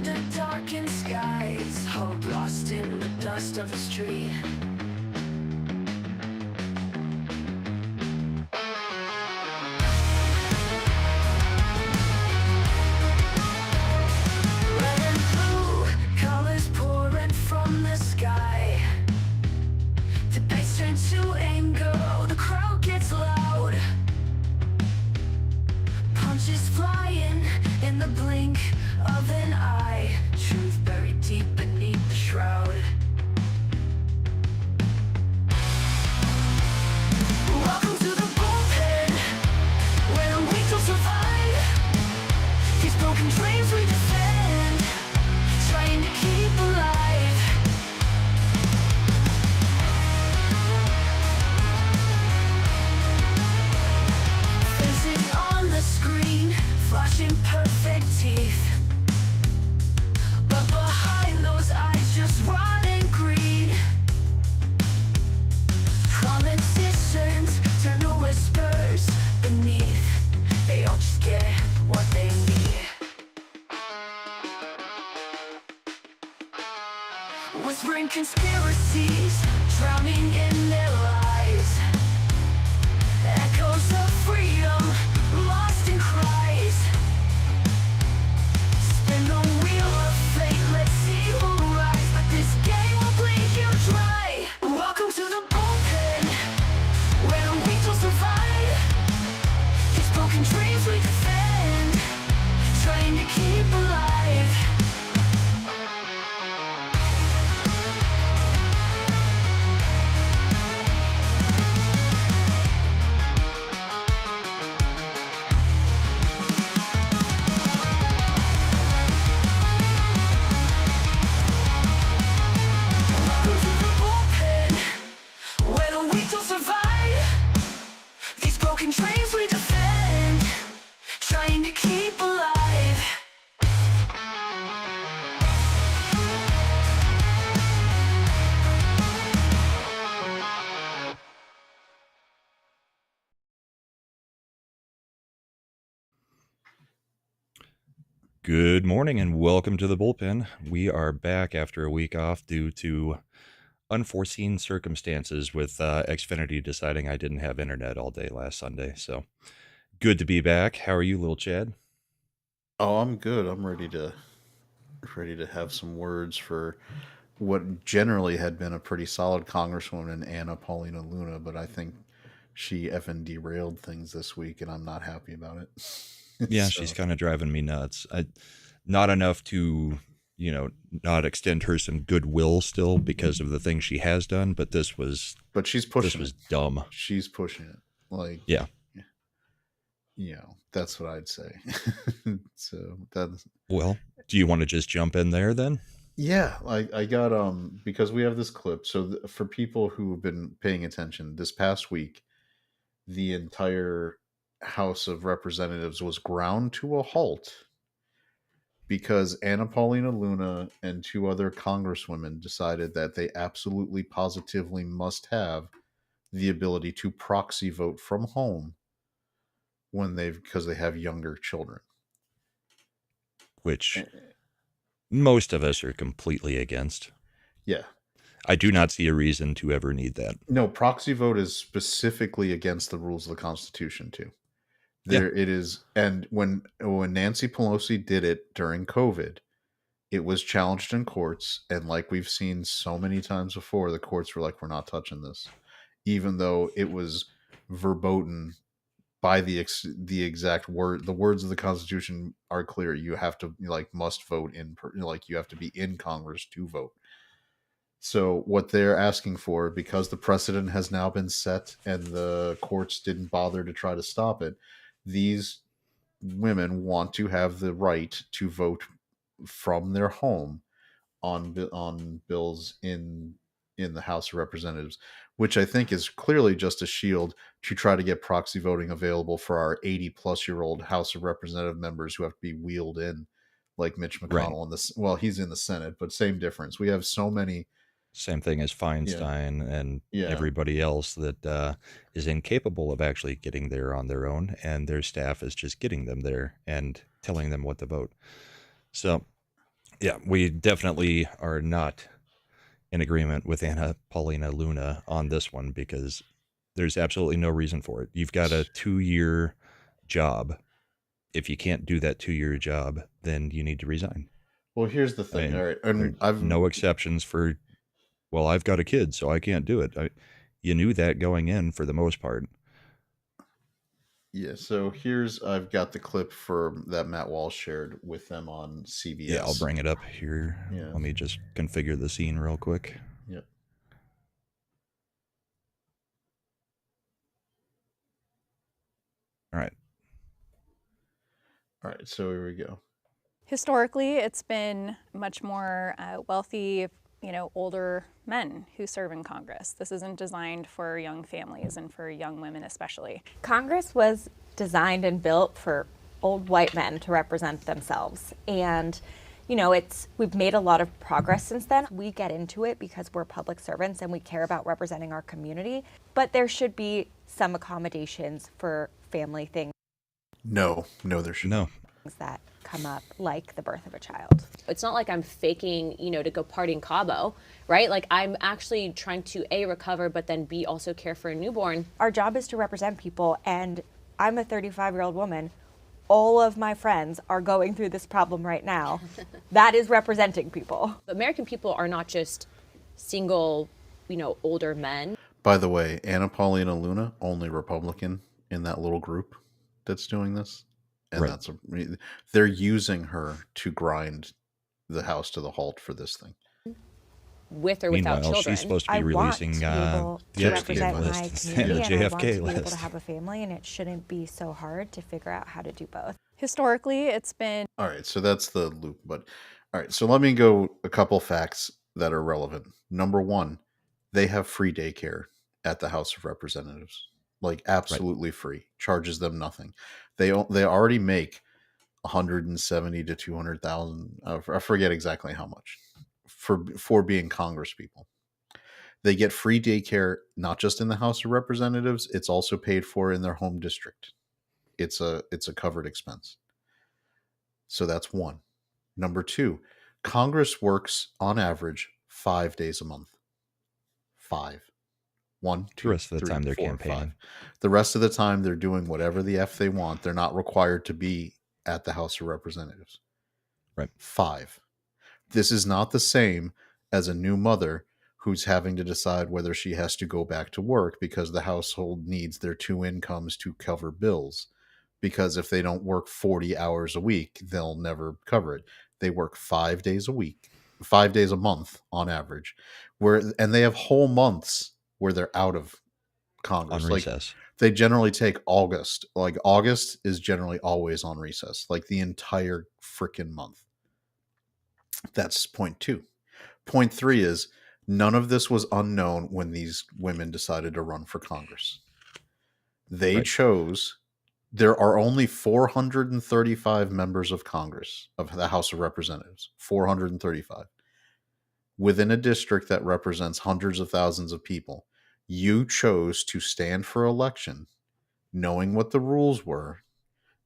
under darkened skies, hope lost in the dust of the street. Red and blue, colors pouring from the sky. Debates turn to anger, the crowd gets loud. Punches flying in the blink of an eye. Truth buried deep beneath the shroud. Welcome to the bullpen, where the weak don't survive. These broken dreams we defend, trying to keep alive. Faces on the screen, flashing perfect teeth. But behind those eyes, just rotting greed. Politicians turn to whispers beneath. They all just get what they need. Whispering conspiracies, drowning in their lies. Echoes of freedom, lost in cries. Spin the wheel of fate, let's see who rise. But this game will bleed you dry. Welcome to the bullpen, where the weak will survive. These broken dreams we defend, trying to keep alive. Welcome to the bullpen, where the weak don't survive. These broken dreams we defend, trying to keep alive. Good morning and welcome to the bullpen. We are back after a week off due to unforeseen circumstances with Xfinity deciding I didn't have internet all day last Sunday. So good to be back. How are you, little Chad? Oh, I'm good. I'm ready to have some words for what generally had been a pretty solid Congresswoman Anna Paulina Luna, but I think she effing derailed things this week, and I'm not happy about it. Yeah, So, she's kind of driving me nuts. Not enough to, not extend her some goodwill still because of the things she has done, but this was but she's pushing was it. dumb. She's pushing it. Like, Yeah. that's what I'd say. So that's Well, do you want to just jump in there then? yeah. I got because we have this clip. So for people who have been paying attention, this past week, the entire House of Representatives was ground to a halt because Anna Paulina Luna and two other congresswomen decided that they absolutely positively must have the ability to proxy vote from home because they have younger children. Which most of us are completely against. Yeah. I do not see a reason to ever need that. No, proxy vote is specifically against the rules of the Constitution too. There it is, and when Nancy Pelosi did it during COVID, it was challenged in courts, and like we've seen so many times before, the courts were like, "We're not touching this," even though it was verboten by the exact word. The words of the Constitution are clear. You have to must vote you have to be in Congress to vote. So what they're asking for, because the precedent has now been set and the courts didn't bother to try to stop it, these women want to have the right to vote from their home on bills in the House of Representatives, which I think is clearly just a shield to try to get proxy voting available for our 80-plus-year-old House of Representative members who have to be wheeled in, like Mitch McConnell in this. Well, he's in the Senate, but same difference. We have so many. Same thing as Feinstein and everybody else that is incapable of actually getting there on their own, and their staff is just getting them there and telling them what to vote. So Yeah, we definitely are not in agreement with Anna Paulina Luna on this one because there's absolutely no reason for it. You've got a 2-year job. If you can't do that 2-year job, then you need to resign. Well, here's the I thing. mean, All right, there are and I've no exceptions for, well, I've got a kid, so I can't do it. You knew that going in for the most part. yeah. So here's I've got the clip for that Matt Walsh shared with them on Yeah, I'll CBS. bring it up here. Yeah. Let me just configure the scene real quick. Yep. All right. All right. So here we go. Historically, it's been much more wealthy, older men who serve in Congress. This isn't designed for young families and for young women especially. Congress was designed and built for old white men to represent themselves. And we've made a lot of progress since then. We get into it because we're public servants and we care about representing our community, but there should be some accommodations for family things No, there should No. that come up, like the birth of a child. It's not like I'm faking, to go party in Cabo, right? Like I'm actually trying to A, recover, but then B, also care for a newborn. Our job is to represent people, and I'm a 35-year-old woman. All of my friends are going through this problem right now. That is representing people. American people are not just single, older men. By the way, Anna Paulina Luna, only Republican in that little group that's doing this. And Right. they're using her to grind the House to the halt for this thing. With or without Meanwhile, children. she's supposed to be I want releasing to be able the to Epstein represent my list and community, the and I want to JFK be able to list. have a family, and it shouldn't be so hard to figure out how to do both. Historically, it's been All right, so that's the loop. But all right, so let me go a couple facts that are relevant. Number one, they have free daycare at the House of Representatives, like absolutely free, charges them nothing. They already make 170 to 200,000. I forget exactly how much for being Congress people. They get free daycare not just in the House of Representatives; it's also paid for in their home district. It's a covered expense. So that's one. Number two, Congress works on average 5 days a month. 5. 1, The 2, rest of the 3, time they're 4, campaigning. 5. The rest of the time they're doing whatever the F they want. They're not required to be at the House of Representatives. Right. 5. This is not the same as a new mother who's having to decide whether she has to go back to work because the household needs their 2 incomes to cover bills. Because if they don't work 40 hours a week, they'll never cover it. They work 5 days a week, 5 days a month on average, and they have whole months where they're out of Congress. On Like recess. they generally take August. Like August is generally always on recess, like the entire freaking month. That's point 2. Point 3 is none of this was unknown when these women decided to run for Congress. They Right. chose. There are only 435 members of Congress, of the House of Representatives. 435. Within a district that represents hundreds of thousands of people, you chose to stand for election knowing what the rules were,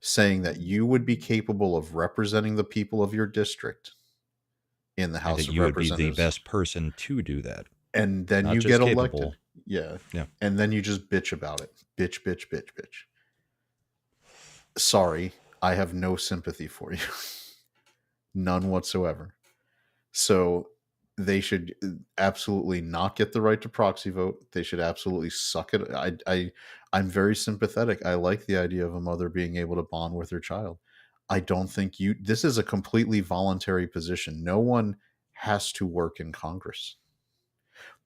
saying that you would be capable of representing the people of your district in the And House that of you would be the Representatives. best person to do that. And then Not you just get capable. elected. Yeah. Yeah. And then you just bitch about it. Bitch, bitch, bitch, bitch. Sorry, I have no sympathy for you. None whatsoever. So they should absolutely not get the right to proxy vote. They should absolutely suck it. I'm very sympathetic. I like the idea of a mother being able to bond with her child. I don't think this is a completely voluntary position. No one has to work in Congress.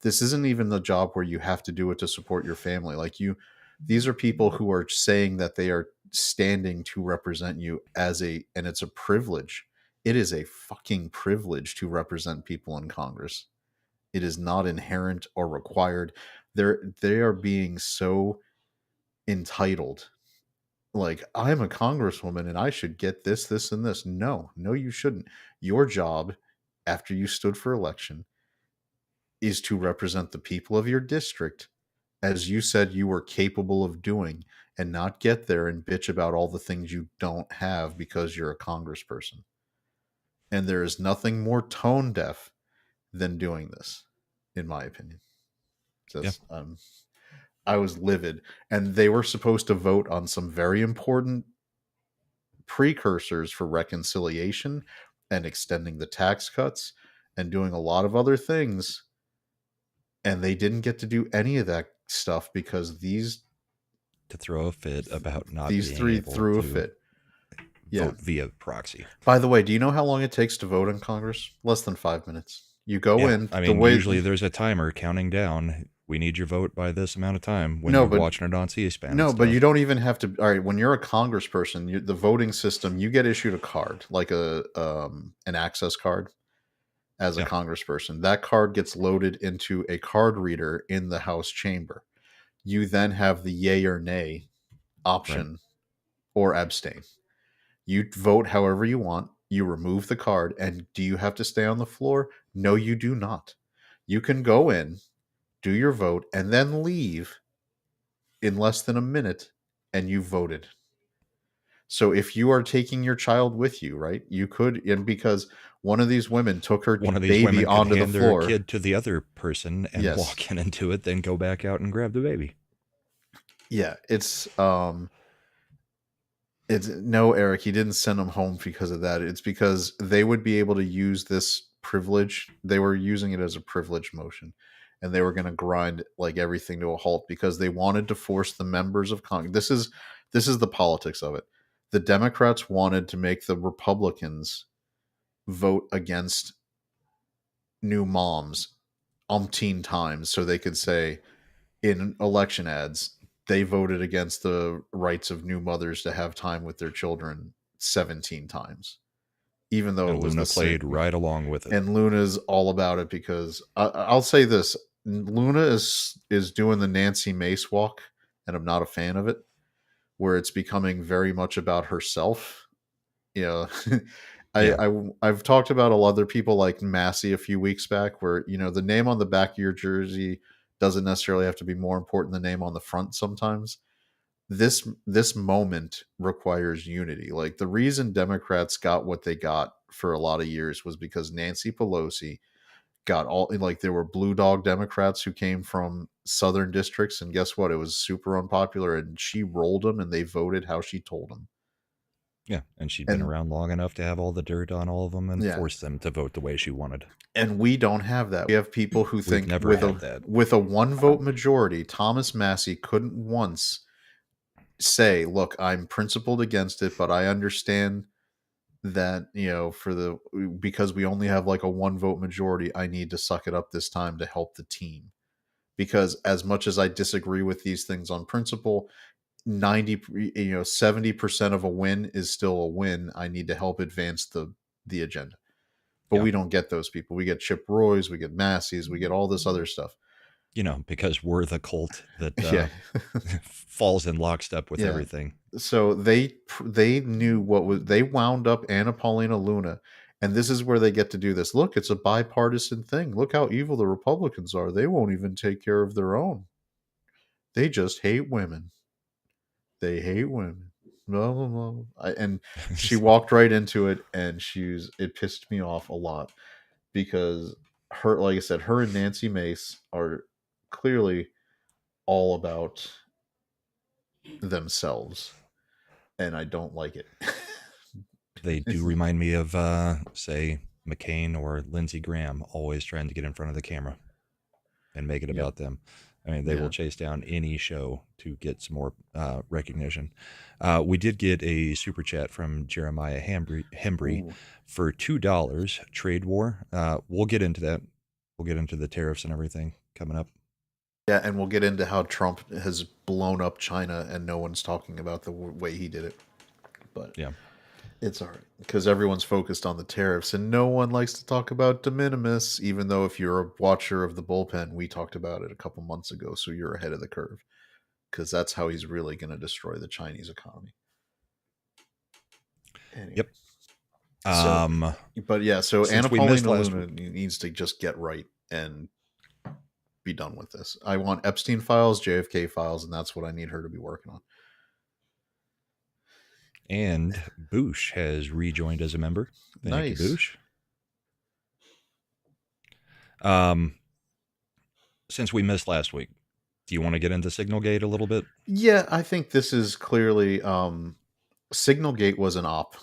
This isn't even the job where you have to do it to support your family. These are people who are saying that they are standing to represent you and it's a privilege. It is a fucking privilege to represent people in Congress. It is not inherent or required. They are being so entitled. Like, I'm a congresswoman and I should get this, this, and this. No, you shouldn't. Your job after you stood for election is to represent the people of your district as you said you were capable of doing, and not get there and bitch about all the things you don't have because you're a congressperson. And there is nothing more tone deaf than doing this, in my opinion. Yeah. Just, I was livid. And they were supposed to vote on some very important precursors for reconciliation and extending the tax cuts and doing a lot of other things. And they didn't get to do any of that stuff because To throw a fit about not these being three able threw a to fit. Yeah. vote via proxy. By the way, do you know how long it takes to vote in Congress? Less than 5 minutes. You go Yeah. in I the mean, way. usually there's a timer counting down. We need your vote by this amount of time when No, you're but watching it on C-SPAN and no, but stuff. you don't even have to. All right, when you're a congressperson, the voting system, you get issued a card, like an access card as a Yeah. congressperson. That card gets loaded into a card reader in the House chamber. You then have the yay or nay option or abstain. You vote however you want. You remove the card, and do you have to stay on the floor? No, you do not. You can go in, do your vote, and then leave in less than a minute, and you voted. So if you are taking your child with you, right, you could, and because one of these women took her One of these baby women could onto the hand their floor. kid to the other person and Yes. walk in into it, then go back out and grab the baby. Yeah, it's no, Eric, he didn't send them home because of that. It's because they would be able to use this privilege. They were using it as a privilege motion, and they were going to grind like everything to a halt because they wanted to force the members of Congress. This is the politics of it. The Democrats wanted to make the Republicans vote against new moms umpteen times so they could say in election ads they voted against the rights of new mothers to have time with their children 17 times, even though And it was Luna the played same. right along with it. And Luna's all about it because I'll say this: Luna is doing the Nancy Mace walk, and I'm not a fan of it, where it's becoming very much about herself. You know, I've talked about a lot of other people like Massey a few weeks back, where the name on the back of your jersey doesn't necessarily have to be more important than the name on the front sometimes. This moment requires unity. Like the reason Democrats got what they got for a lot of years was because Nancy Pelosi got all, like, there were blue dog Democrats who came from southern districts, and guess what? It was super unpopular, and she rolled them, and they voted how she told them. Yeah, and she'd been And around long enough to have all the dirt on all of them and Yeah. force them to vote the way she wanted. and we don't have that. We have people who think never with had a that. with a one vote majority, Thomas Massey couldn't once say, "Look, I'm principled against it, but I understand that because we only have like a one vote majority, I need to suck it up this time to help the team." Because as much as I disagree with these things on principle, 70% of a win is still a win. I need to help advance the agenda. But Yeah. we don't get those people. We get Chip Roys, we get Massey's, we get all this other stuff. Because we're the cult that Yeah. falls in lockstep with Yeah. everything. So they knew what was. They wound up Anna Paulina Luna, and this is where they get to do this. Look, it's a bipartisan thing. Look how evil the Republicans are. They won't even take care of their own. They just hate women. They hate women. Blah, blah, blah. And she walked right into it, and it pissed me off a lot because like I said, her and Nancy Mace are clearly all about themselves, and I don't like it. They do remind me of, say, McCain or Lindsey Graham, always trying to get in front of the camera and make it Yep. about them. I mean, they Yeah. will chase down any show to get some more recognition. We did get a super chat from Jeremiah Hembry Ooh. for $2, trade war. We'll get into that. We'll get into the tariffs and everything coming up. Yeah, and we'll get into how Trump has blown up China, and no one's talking about the way he did it. But Yeah. it's all right because everyone's focused on the tariffs, and no one likes to talk about de minimis. Even though if you're a watcher of the Bullpen, we talked about it a couple months ago, so you're ahead of the curve because that's how he's really going to destroy the Chinese economy. Anyway. Yep. But yeah, so Since Anna we missed Paulina last Luna needs to just get right and be done with this. I want Epstein files, JFK files, and that's what I need her to be working on. And Boosh has rejoined as a member. Thank you, Nice. Boosh. Since we missed last week, do you want to get into Signalgate a little bit? Yeah, I think this is clearly Signalgate was an op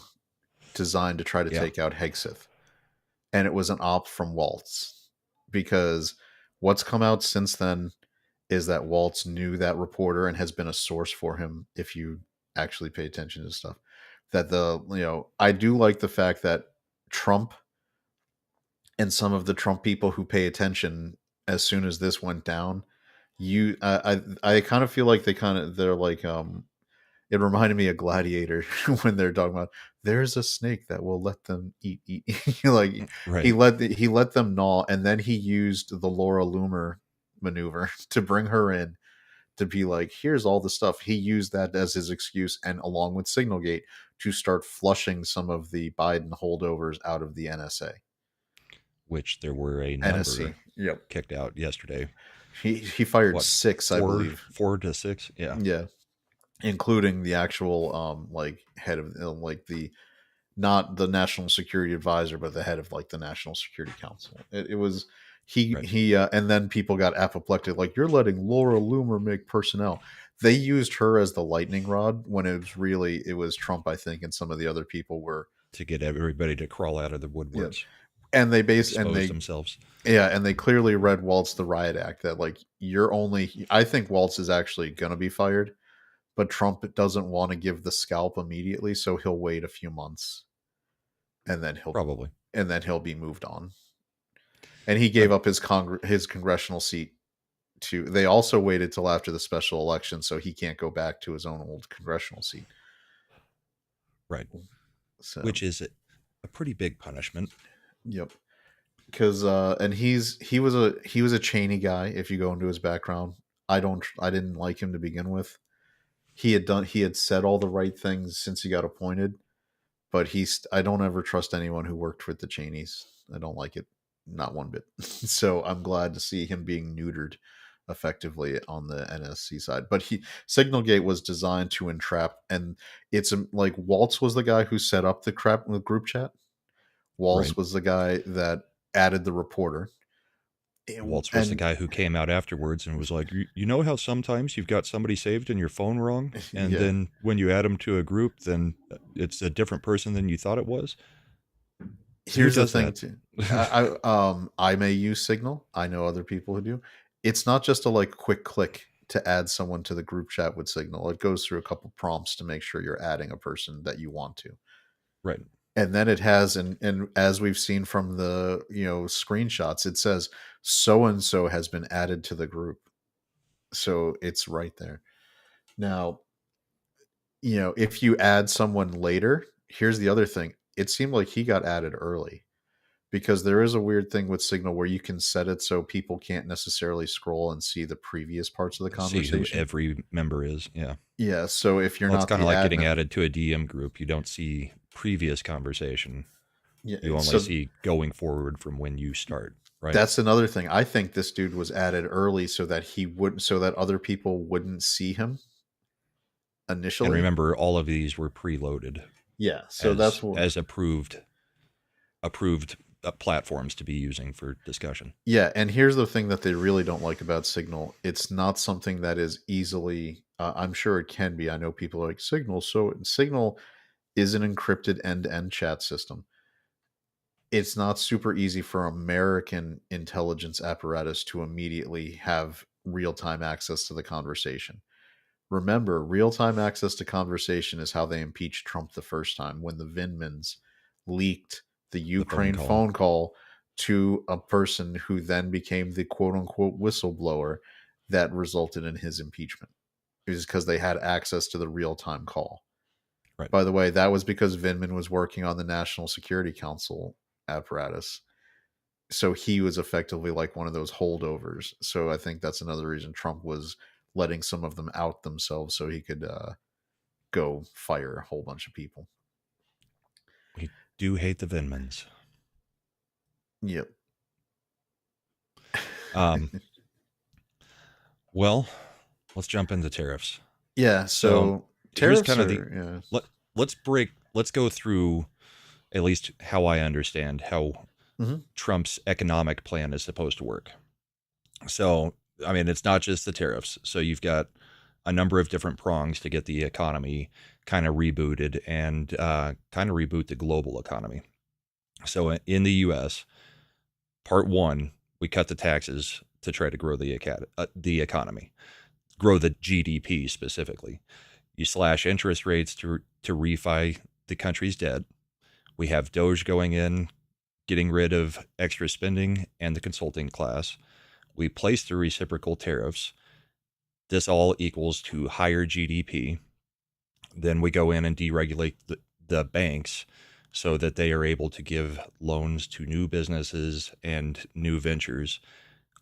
designed to try to Yeah. take out Hegseth. And it was an op from Waltz, because what's come out since then is that Waltz knew that reporter and has been a source for him. If you actually pay attention to stuff, that I do like the fact that Trump and some of the Trump people who pay attention, as soon as this went down, I kind of feel like they're like, it reminded me of Gladiator when they're talking about there's a snake that will let them eat. Like, Right. he let them gnaw, and then he used the Laura Loomer maneuver to bring her in to be like, here's all the stuff. He used that as his excuse, and along with Signalgate, to start flushing some of the Biden holdovers out of the NSA. Which there were a number NSC. Yep. kicked out yesterday. He fired What, 6, I believe. 4 to 6? Yeah. Yeah. Including the actual like head of like the, not the national security advisor, but the head of like the National Security Council. It was Right. he and then people got apoplectic, like, you're letting Laura Loomer make personnel. They used her as the lightning rod when it was Trump, I think, and some of the other people were To get everybody to crawl out of the woodworks. and they Expose themselves. Yeah, and they clearly read Waltz the Riot Act, that like, I think Waltz is actually going to be fired, but Trump doesn't want to give the scalp immediately, so he'll wait a few months, and then he'll be moved on. And he gave up his congressional seat to. They also waited till after the special election, so he can't go back to his own old congressional seat. Right. So, Which is a pretty big punishment. Yep. Because and he was a Cheney guy. If you go into his background, I didn't like him to begin with. He had said all the right things since he got appointed, but I don't ever trust anyone who worked with the Cheneys. I don't like it, not one bit. So I'm glad to see him being neutered effectively on the NSC side. But Signalgate was designed to entrap, and it's like, Waltz was the guy who set up the group chat. Waltz Right. was the guy that added the reporter. Waltz was the guy who came out afterwards and was like, you know how sometimes you've got somebody saved in your phone wrong, and Yeah. then when you add them to a group, then it's a different person than you thought it was? Here's the does thing that? too. I may use Signal. I know other people who do. It's not just a like quick click to add someone to the group chat with Signal. It goes through a couple prompts to make sure you're adding a person that you want to. Right. And then it has, and as we've seen from the screenshots, it says so and so has been added to the group. So it's right there. Now, if you add someone later, here's the other thing. It seemed like he got added early, because there is a weird thing with Signal where you can set it so people can't necessarily scroll and see the previous parts of the See conversation. who every member is. Yeah. Yeah. So if you're Well, not it's kind of the like getting admin- added to a DM group. You don't see previous conversation. Yeah, You only so see going forward from when you start. Right. that's another thing. I think this dude was added early so that other people wouldn't see him initially. And remember, all of these were preloaded. Yeah. So that's what. as approved platforms to be using for discussion. Yeah, and here's the thing that they really don't like about Signal. It's not something that is easily. I'm sure it can be. I know people are like, Signal. So Signal is an encrypted end-to-end chat system. It's not super easy for American intelligence apparatus to immediately have real-time access to the conversation. Remember, real-time access to conversation is how they impeached Trump the first time, when the Vindmans leaked the Ukraine phone call to a person who then became the quote-unquote whistleblower that resulted in his impeachment. It was because they had access to the real-time call. Right. By the way, that was because Vindman was working on the National Security Council apparatus. So he was effectively like one of those holdovers. So I think that's another reason Trump was letting some of them out themselves so he could go fire a whole bunch of people. We do hate the Vindmans. Yep. Well, let's jump into tariffs. Yeah. So here's tariffs kind of are, let's go through at least how I understand how Mhm. Trump's economic plan is supposed to work. So, I mean, it's not just the tariffs. So you've got a number of different prongs to get the economy kind of rebooted and kind of reboot the global economy. So in the U.S., part one, we cut the taxes to try to grow the economy, grow the GDP specifically. You slash interest rates to refi the country's debt. We have Doge going in, getting rid of extra spending and the consulting class. We place the reciprocal tariffs. This all equals to higher GDP. Then we go in and deregulate the banks so that they are able to give loans to new businesses and new ventures,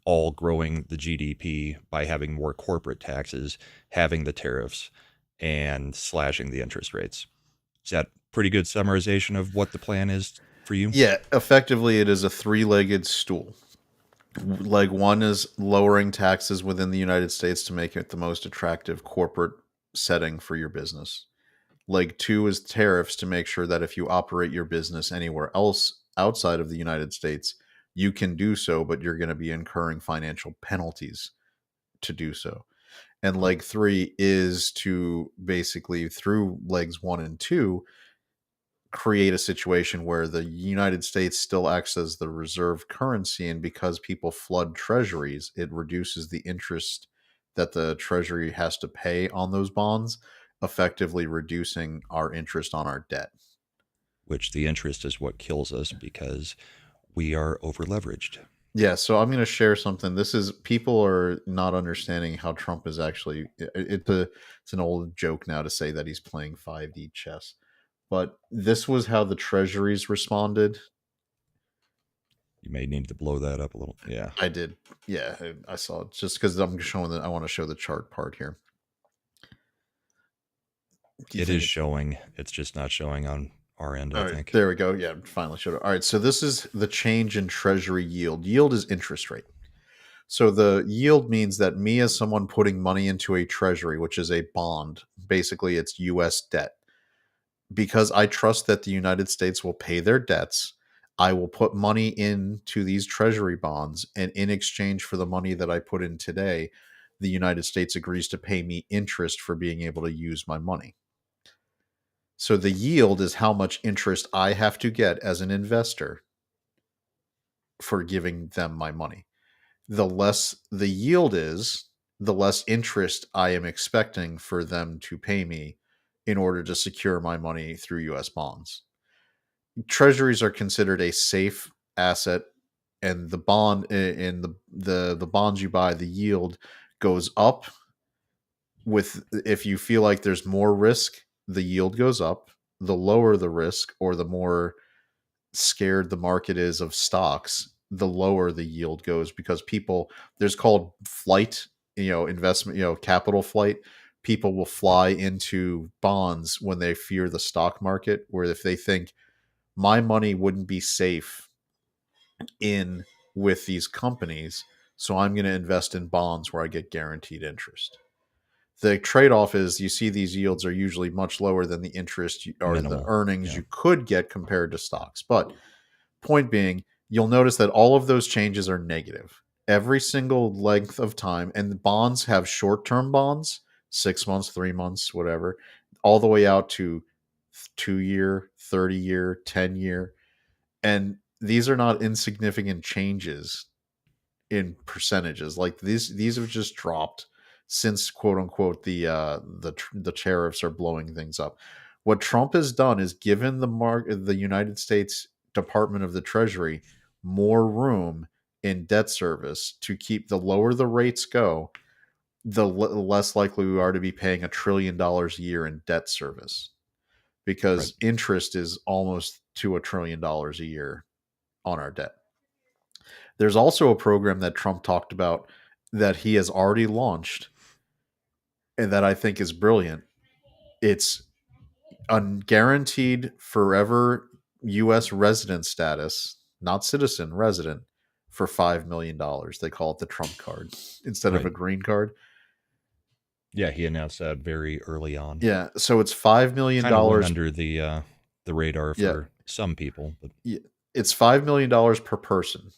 all growing the GDP by having more corporate taxes, having the tariffs, and slashing the interest rates. Is that pretty good summarization of what the plan is for you? Yeah, effectively, it is a three-legged stool. Leg one is lowering taxes within the United States to make it the most attractive corporate setting for your business. Leg two is tariffs to make sure that if you operate your business anywhere else outside of the United States, you can do so, but you're going to be incurring financial penalties to do so. And leg three is to basically, through legs one and two, create a situation where the United States still acts as the reserve currency. And because people flood treasuries, it reduces the interest that the treasury has to pay on those bonds, effectively reducing our interest on our debt. Which the interest is what kills us because we are over leveraged. Yeah, so I'm going to share something. This is people are not understanding how Trump is actually. It's an old joke now to say that he's playing 5D chess, but this was how the treasuries responded. You may need to blow that up a little. Yeah. I did. Yeah, I saw it just because I'm showing that I want to show the chart part here. Do you It think is showing. It's just not showing on our end, All I right, think. there we go. Yeah, finally showed it. All right, so this is the change in treasury yield. Yield is interest rate. So the yield means that me as someone putting money into a treasury, which is a bond, basically it's US debt. Because I trust that the United States will pay their debts, I will put money into these treasury bonds, and in exchange for the money that I put in today, the United States agrees to pay me interest for being able to use my money. So the yield is how much interest I have to get as an investor for giving them my money. The less the yield is, the less interest I am expecting for them to pay me in order to secure my money through US bonds. Treasuries are considered a safe asset, and the bond in the bonds you buy, the yield goes up with if you feel like there's more risk, the yield goes up. The lower the risk or the more scared the market is of stocks, the lower the yield goes because people there's called flight, investment, capital flight. People will fly into bonds when they fear the stock market, where if they think my money wouldn't be safe in with these companies, so I'm going to invest in bonds where I get guaranteed interest. The trade-off is you see these yields are usually much lower than the interest or the Minimal. earnings Yeah. you could get compared to stocks. But point being, you'll notice that all of those changes are negative every single length of time. And the bonds have short-term bonds, 6 months, 3 months, whatever, all the way out to 2 year, 30 year, 10 year. And these are not insignificant changes in percentages. Like these have just dropped since quote unquote the tariffs are blowing things up. What Trump has done is given the United States Department of the Treasury more room in debt service to keep the lower the rates go, the less likely we are to be paying $1 trillion a year in debt service Right. because interest is almost to $1 trillion a year on our debt. There's also a program that Trump talked about that he has already launched and that I think is brilliant. It's a guaranteed forever US resident status, not citizen, resident, for $5 million. They call it the Trump card instead of Right. a green card. Yeah, he announced that very early on. Yeah, so it's $5 million. Kind of went under the radar Yeah. for some people, but Yeah, it's $5 million per person.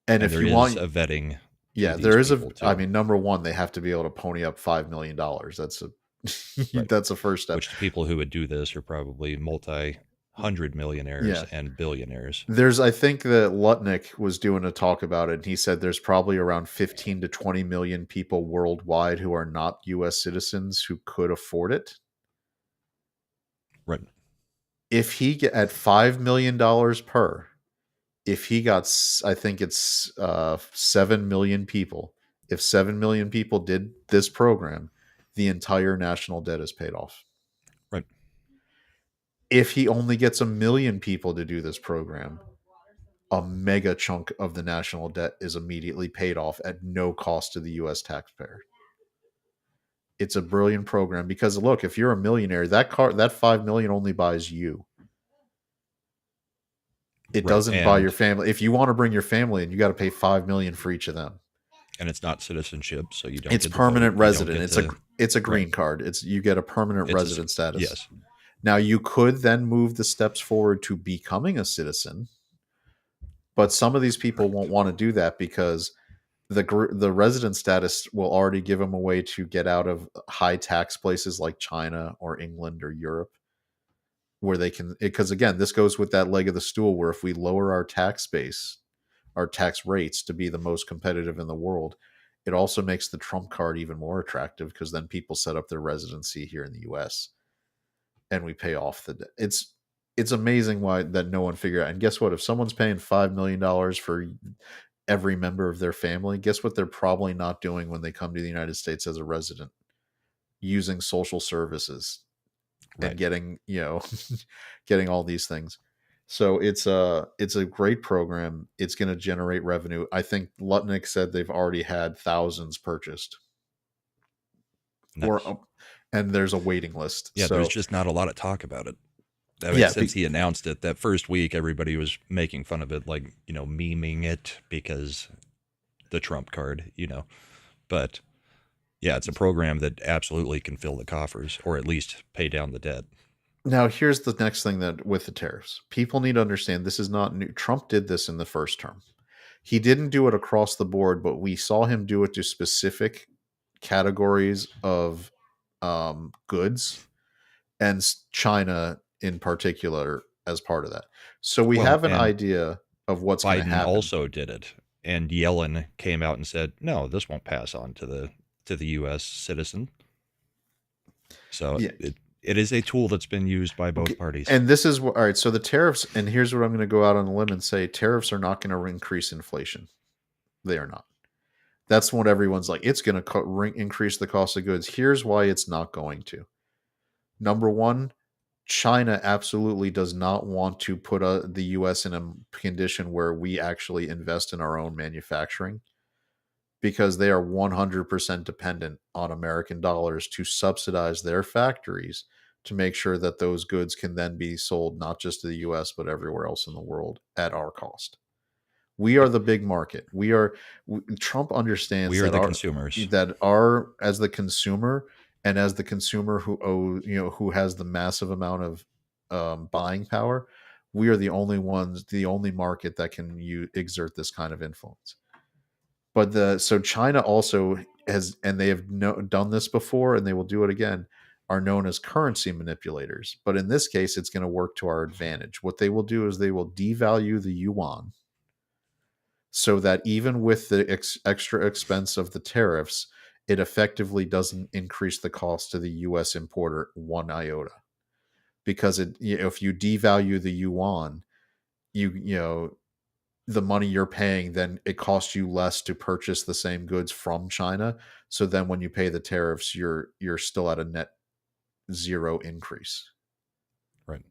And if there you is want, a vetting to yeah, these there is people I too, mean, number one, they have to be able to pony up $5 million. That's a right? that's a first step. Which the people who would do this are probably multi-hundred millionaires Yeah. and billionaires. I think that Lutnick was doing a talk about it, and he said there's probably around 15 to 20 million people worldwide who are not U.S. citizens who could afford it. Right. If he get at $5 million per, if he got, I think it's 7 million people. If 7 million people did this program, the entire national debt is paid off. Right. If he only gets 1 million people to do this program, a mega chunk of the national debt is immediately paid off at no cost to the U.S. taxpayer. It's a brilliant program because look, if you're a millionaire, that 5 million only buys you. It Right. doesn't buy your family. If you want to bring your family in, you got to pay 5 million for each of them. And it's not citizenship, so you don't. It's get permanent to vote. resident. It's a green right. card. You get a permanent It's resident status. Yes. Now you could then move the steps forward to becoming a citizen, but some of these people won't want to do that because the resident status will already give them a way to get out of high tax places like China or England or Europe, where they can. Because again, this goes with that leg of the stool where if we lower our tax base, our tax rates to be the most competitive in the world, it also makes the Trump card even more attractive because then people set up their residency here in the U.S. and we pay off the debt. It's amazing why that no one figured out. And guess what? If someone's paying $5 million for every member of their family, guess what they're probably not doing when they come to the United States as a resident? Using social services Right. and getting, getting all these things. So it's a great program. It's going to generate revenue. I think Lutnick said they've already had thousands purchased. Nice. And there's a waiting list. Yeah, so, there's just not a lot of talk about it. I mean, since he announced it that first week, everybody was making fun of it, like, memeing it because the Trump card, But yeah, it's a program that absolutely can fill the coffers or at least pay down the debt. Now, here's the next thing that with the tariffs, people need to understand this is not new. Trump did this in the first term. He didn't do it across the board, but we saw him do it to specific categories of goods and China in particular as part of that. So we have an idea of what's going to Biden happen. also did it, and Yellen came out and said, "No, this won't pass on to the U.S. citizen." So it is a tool that's been used by both parties. And this is all right. So the tariffs, and here's what I'm going to go out on a limb and say: tariffs are not going to increase inflation. They are not. That's what everyone's like. It's going to increase the cost of goods. Here's why it's not going to. Number one, China absolutely does not want to put the U.S. in a condition where we actually invest in our own manufacturing because they are 100% dependent on American dollars to subsidize their factories to make sure that those goods can then be sold not just to the U.S. but everywhere else in the world at our cost. We are the big market. Trump understands we are the consumers. As the consumer and as the consumer who has the massive amount of buying power, we are the only market that can exert this kind of influence. But so China also has, and they have done this before, and they will do it again, are known as currency manipulators. But in this case, it's going to work to our advantage. What they will do is they will devalue the yuan so that even with the extra expense of the tariffs, it effectively doesn't increase the cost to the U.S. importer one iota. Because if you devalue the yuan, the money you're paying, then it costs you less to purchase the same goods from China. So then when you pay the tariffs, you're still at a net zero increase. Right.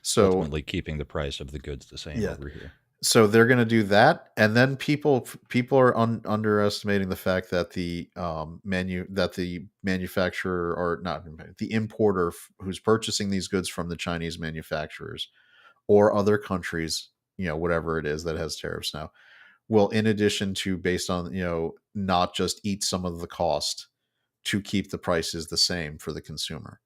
So ultimately keeping the price of the goods the same over here. So they're going to do that, and then people are underestimating the fact that the manufacturer, or not the importer who's purchasing these goods from the Chinese manufacturers or other countries, whatever it is that has tariffs now, will, in addition to based on not just eat some of the cost to keep the prices the same for the consumer.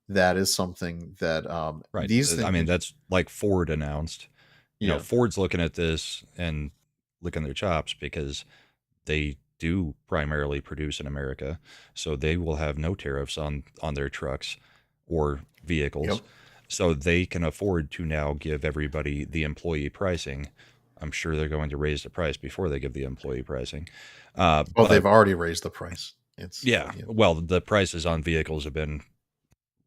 That is something that Right. these I mean, things. that's like Ford announced. Yeah. Ford's looking at this and licking their chops because they do primarily produce in America, so they will have no tariffs on their trucks or vehicles. Yep. So they can afford to now give everybody the employee pricing. I'm sure they're going to raise the price before they give the employee pricing. Well, they've But already raised the price. It's yeah, yeah. well, the prices on vehicles have been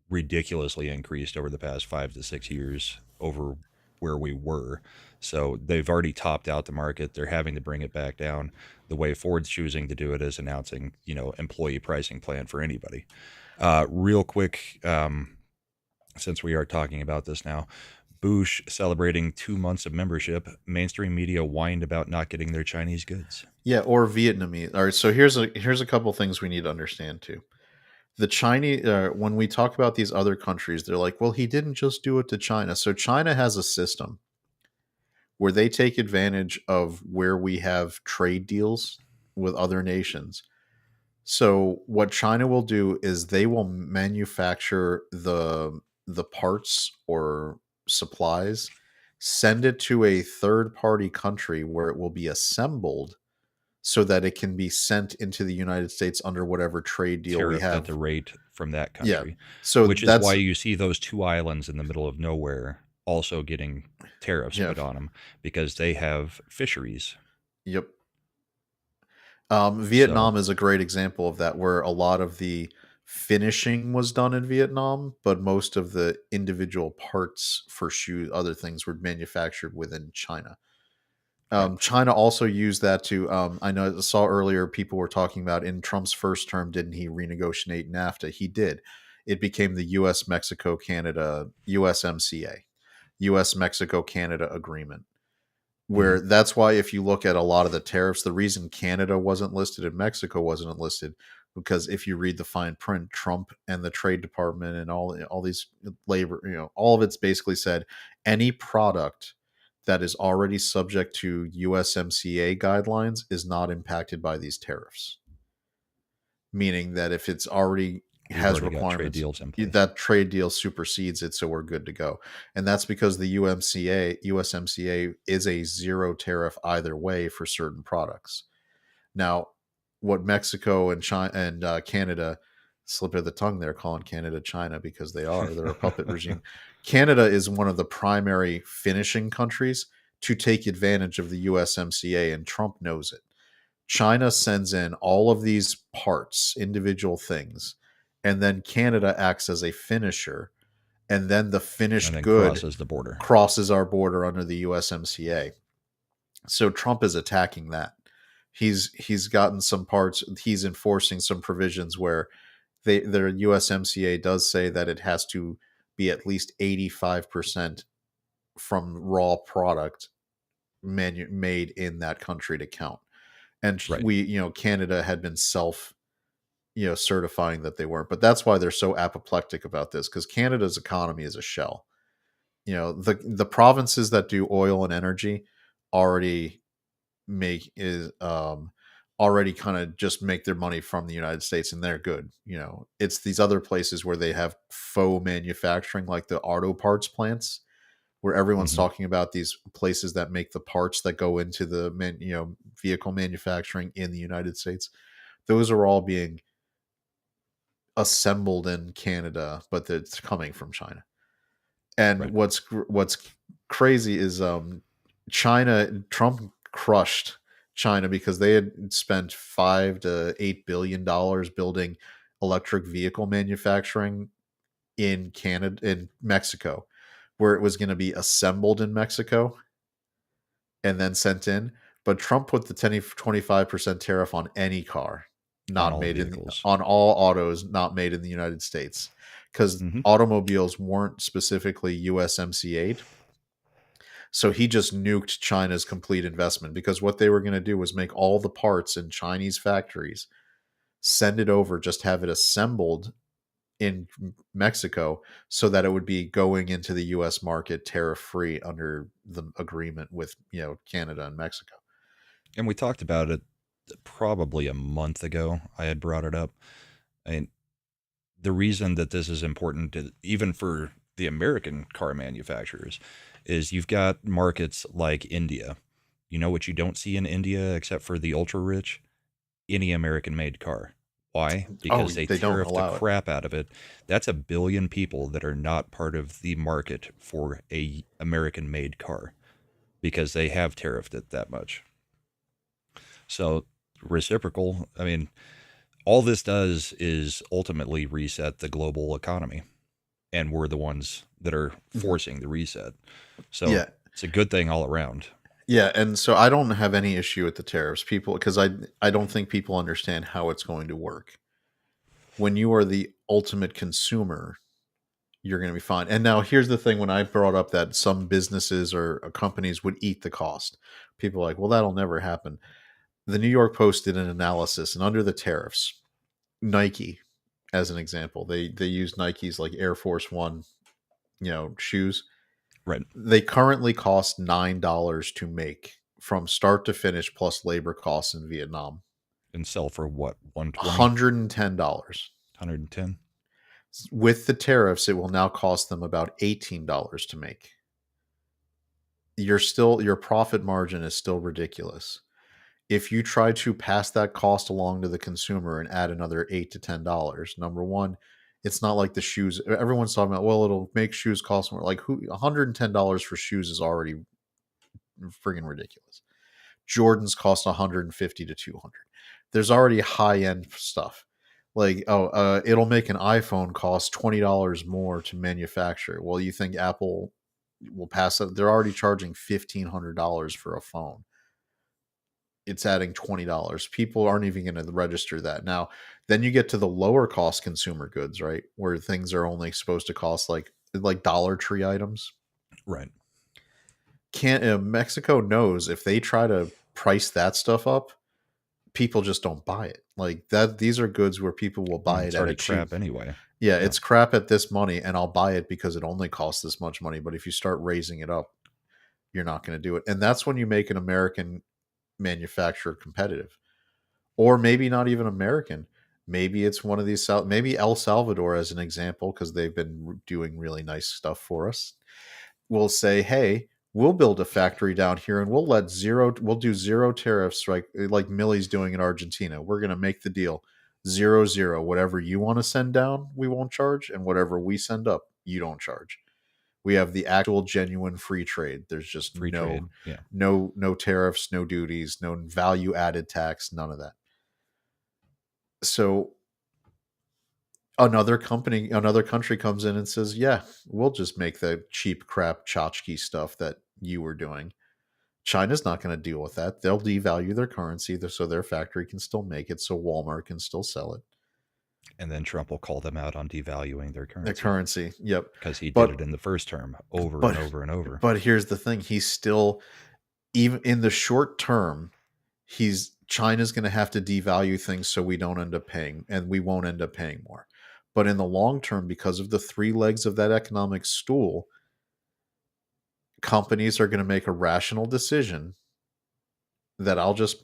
ridiculously increased over the past 5 to 6 years over where we were. So they've already topped out the market. They're having to bring it back down. The way Ford's choosing to do it is announcing, employee pricing plan for anybody. Real quick, since we are talking about this now, Boosh celebrating 2 months of membership. Mainstream media whined about not getting their Chinese goods. Yeah, or Vietnamese. All right, so here's a couple things we need to understand too. The Chinese, when we talk about these other countries, they're like, well, he didn't just do it to China. So China has a system where they take advantage of where we have trade deals with other nations. So what China will do is they will manufacture the parts or supplies, send it to a third party country where it will be assembled so that it can be sent into the United States under whatever trade deal we Tariffed at have. the rate from that Yeah. country, So which is why that's you see those two islands in the middle of nowhere also getting tariffs yeah. put on them because they have fisheries. Yep. So, Vietnam is a great example of that, where a lot of the finishing was done in Vietnam, but most of the individual parts for shoes, other things, were manufactured within China. right, China also used that to. I know I saw earlier people were talking about in Trump's first term, didn't he renegotiate NAFTA? He did. It became the U.S. Mexico Canada USMCA, U.S. Mexico Canada agreement, hmm where that's why if you look at a lot of the tariffs, the reason Canada wasn't listed and Mexico wasn't listed, because if you read the fine print, Trump and the Trade Department and all these labor, all of it's basically said any product that is already subject to USMCA guidelines is not impacted by these tariffs. Meaning that if it's already we've has already got trade requirements, deals in place. that trade deal supersedes it, so we're good to go. And that's because the USMCA is a zero tariff either way for certain products. Now, what Mexico and China and Canada, slip of the tongue there, calling Canada China because they're a puppet regime. Canada is one of the primary finishing countries to take advantage of the USMCA, and Trump knows it. China sends in all of these parts, individual things, and then Canada acts as a finisher, and then the And finished then good crosses the border. crosses our border under the USMCA. So Trump is attacking that. He's gotten some parts. He's enforcing some provisions where their USMCA does say that it has to be at least 85% from raw product made in that country to count. And Right. Canada had been certifying that they weren't. But that's why they're so apoplectic about this, because Canada's economy is a shell. The provinces that do oil and energy already already kind of just make their money from the United States, and they're good. It's these other places where they have faux manufacturing, like the auto parts plants, where everyone's hmm talking about these places that make the parts that go into the vehicle manufacturing in the United States. Those are all being assembled in Canada, but it's coming from China. And Right. what's crazy is Trump crushed China because they had spent $5 to $8 billion building electric vehicle manufacturing in Mexico, where it was going to be assembled in Mexico and then sent in. But Trump put the 25% tariff on any car On not all made vehicles. on all autos not made in the United States, because hmm automobiles weren't specifically USMCA'd. So he just nuked China's complete investment, because what they were going to do was make all the parts in Chinese factories, send it over, just have it assembled in Mexico so that it would be going into the US market tariff free under the agreement with, Canada and Mexico. And we talked about it probably a month ago. I had brought it up. I mean, the reason that this is important, even for the American car manufacturers, is you've got markets like India. You know what you don't see in India except for the ultra rich? Any American made car. Why? Oh, Because they they don't tariff the allow it. crap out of it. That's 1 billion people that are not part of the market for a American made car because they have tariffed it that much. So reciprocal, I mean, all this does is ultimately reset the global economy. And we're the ones that are forcing the reset. So Yeah. it's a good thing all around. Yeah, and so I don't have any issue with the tariffs, people, because I don't think people understand how it's going to work. When you are the ultimate consumer, you're going to be fine. And now here's the thing: when I brought up that some businesses or companies would eat the cost, people are like, "Well, that'll never happen." The New York Post did an analysis, and under the tariffs, Nike, as an example, they use Nike's like Air Force One, shoes. Right. They currently cost $9 to make from start to finish plus labor costs in Vietnam. And sell for what? 120, $110. 110? With the tariffs, it will now cost them about $18 to make. Your profit margin is still ridiculous. If you try to pass that cost along to the consumer and add another $8 to $10, number one, it's not like the shoes. Everyone's talking about, well, it'll make shoes cost more. Like, who $110 for shoes is already friggin' ridiculous. Jordans cost 150 to 200. There's already high end stuff. Like, it'll make an iPhone cost $20 more to manufacture. Well, you think Apple will pass it? They're already charging $1,500 for a phone. It's adding $20. People aren't even going to register that. Now, then you get to the lower cost consumer goods, right? Where things are only supposed to cost like Dollar Tree items. Right. Mexico knows if they try to price that stuff up, people just don't buy it. Like that, these are goods where people will buy It's it at already a cheap. crap anyway. Yeah, it's crap at this money, and I'll buy it because it only costs this much money. But if you start raising it up, you're not going to do it. And that's when you make an American manufacturer competitive. Or maybe not even American. Maybe it's one of these, maybe El Salvador, as an example, because they've been doing really nice stuff for us, will say, hey, we'll build a factory down here and we'll do zero tariffs, like Millie's doing in Argentina. We're going to make the deal 0-0. Whatever you want to send down, we won't charge. And whatever we send up, you don't charge. We have the actual genuine free trade. There's just Free trade. Yeah. no tariffs, no duties, no value added tax, none of that. So another country comes in and says, yeah, we'll just make the cheap crap tchotchke stuff that you were doing. China's not going to deal with that. They'll devalue their currency so their factory can still make it, so Walmart can still sell it. And then Trump will call them out on devaluing their currency. The currency, yep. Because he did it in the first term over and over and over. But here's the thing. He's still, even in the short term, China's going to have to devalue things so we don't end up paying, and we won't end up paying more. But in the long term, because of the three legs of that economic stool, companies are going to make a rational decision that I'll just